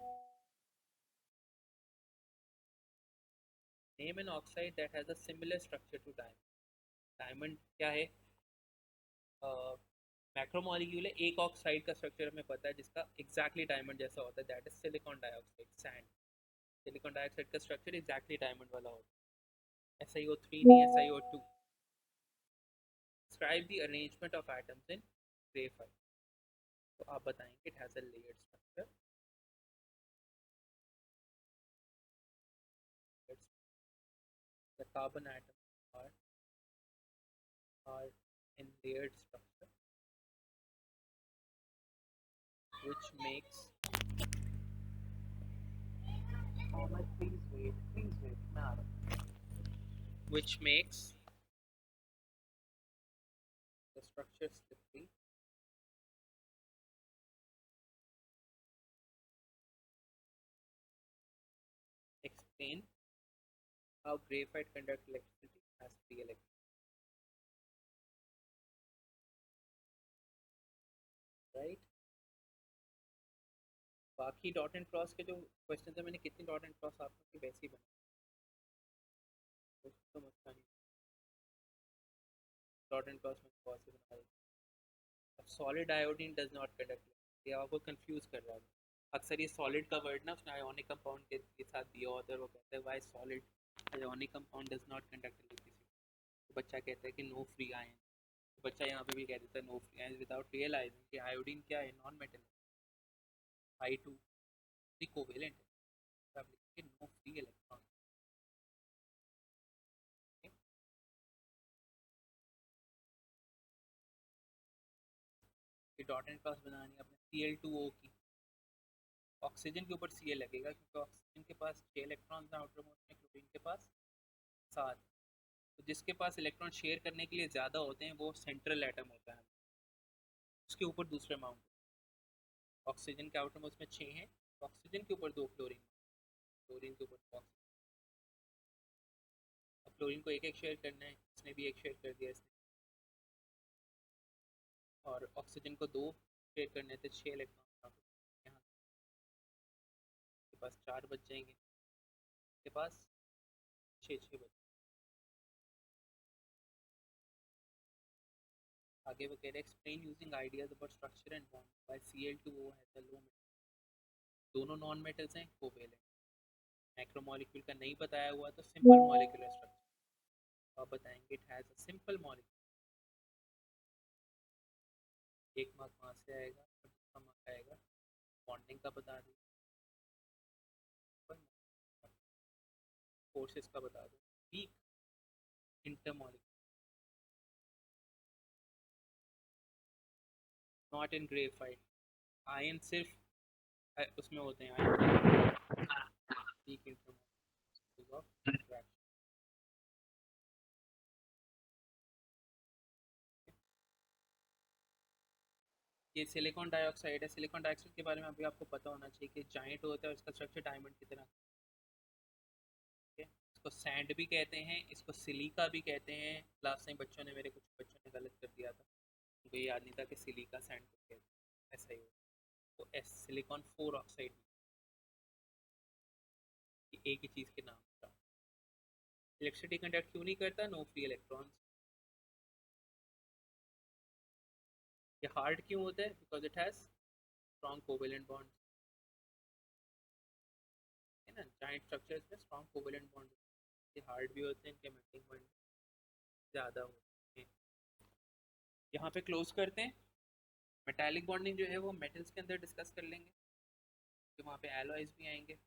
Name an oxide that has a similar structure to diamond। Diamond क्या है, macromolecule है, एक ऑक्साइड का structure हमें पता है जिसका एग्जैक्टली डायमंड जैसा होता है, that is silicon dioxide, sand. Silicon dioxide का स्ट्रक्चर एग्जैक्टली डायमंड वाला होता है। SiO3 नहीं, SiO2। describe the arrangement of atoms in graphite, तो आप बताएंगे it has a layered structure, the carbon atoms are in layered structure which makes, please wait now, which makes the structure slippery explain how graphite conducts electricity as free electrons, right। बाकी dot and cross के जो question है, मैंने कितनी dot and cross आपको वैसे ही बनाया, तो मसला नहीं, डॉट एंड क्रॉस में बहुत से बना रहे। अब solid iodine does not conduct, ये आपको कंफ्यूज कर रहा है। अक्सर ये सॉलिड का वर्ड ना उसने आयोनिक कंपाउंड के साथ दिया होता है, वो कहते हैं why solid ionic compound does not conduct electricity, तो बच्चा कहता है कि नो फ्री आयन, तो बच्चा यहाँ पे भी कह देता है no free ion without realizing कि आयोडीन क्या है, नॉन मेटल, I2 कोवेलेंट है, तो आप लिखेंगे नो फ्री इलेक्ट्रॉन। ये डॉट एंड क्रॉस बनानी है अपने Cl2O की। ऑक्सीजन के ऊपर Cl लगेगा क्योंकि ऑक्सीजन के पास 6 इलेक्ट्रॉन्स हैं आउटर मोस्ट में, क्लोरीन के पास 7। तो जिसके पास इलेक्ट्रॉन शेयर करने के लिए ज़्यादा होते हैं वो सेंट्रल एटम होता है, उसके ऊपर दूसरे माउंट। ऑक्सीजन के आउटर मोस्ट में 6 हैं, तो ऑक्सीजन के ऊपर 2 क्लोरीन, क्लोरीन के ऊपर 2 ऑक्सीजन। अब क्लोरीन को एक एक शेयर करना है, इसने भी एक शेयर कर दिया इसने, और ऑक्सीजन को 2 शेयर करने थे, 6 इलेक्ट्रॉन यहाँ के पास 4 बच जाएंगे, के पास 6 बच। आगे वो कह रहे हैं explain using ideas about structure and bond why Cl2O has a low metal. दोनों नॉन मेटल्स हैं, कोवेलेंट। मैक्रोमोलिक्यूल का नहीं बताया हुआ तो सिंपल मॉलिक्यूलर स्ट्रक्चर आप बताएंगे it has a simple molecule. एक मार्क वहाँ से आएगा और दूसरा मार्क आएगा बॉन्डिंग का बता दी, फोर्सेस का बता दो, weak intermolecule not in graphite. Ion सिर्फ उसमें होते हैं ion, weak intermolecule of interaction. ये सिलिकॉन डाइऑक्साइड है। सिलिकॉन डाइऑक्साइड के बारे में अभी आपको पता होना चाहिए कि जाइंट होता है और इसका स्ट्रक्चर डायमंड की तरह। इसको सैंड भी कहते हैं, इसको सिलिका भी कहते हैं। लास्ट टाइम बच्चों ने मेरे कुछ बच्चों ने गलत कर दिया था, उनको ये याद नहीं था कि सिलिका सैंड को कहते हैं, ऐसा ही होता है। तो एस सिलिकॉन 4 ऑक्साइड एक ही चीज़ के नाम था। इलेक्ट्रिसिटी कंडक्ट क्यों नहीं करता? No free electrons. ये हार्ड क्यों होता है? Because it has strong covalent bond, है ना। जाइंट स्ट्रक्चर्स में स्ट्रॉन्ग कोवेलेंट बॉन्ड, ये हार्ड भी होते हैं, इनके मेल्टिंग पॉइंट ज़्यादा होते हैं। यहाँ पे क्लोज करते हैं। मेटालिक बॉन्डिंग जो है वो मेटल्स के अंदर डिस्कस कर लेंगे, कि वहाँ पे एलॉयज भी आएंगे।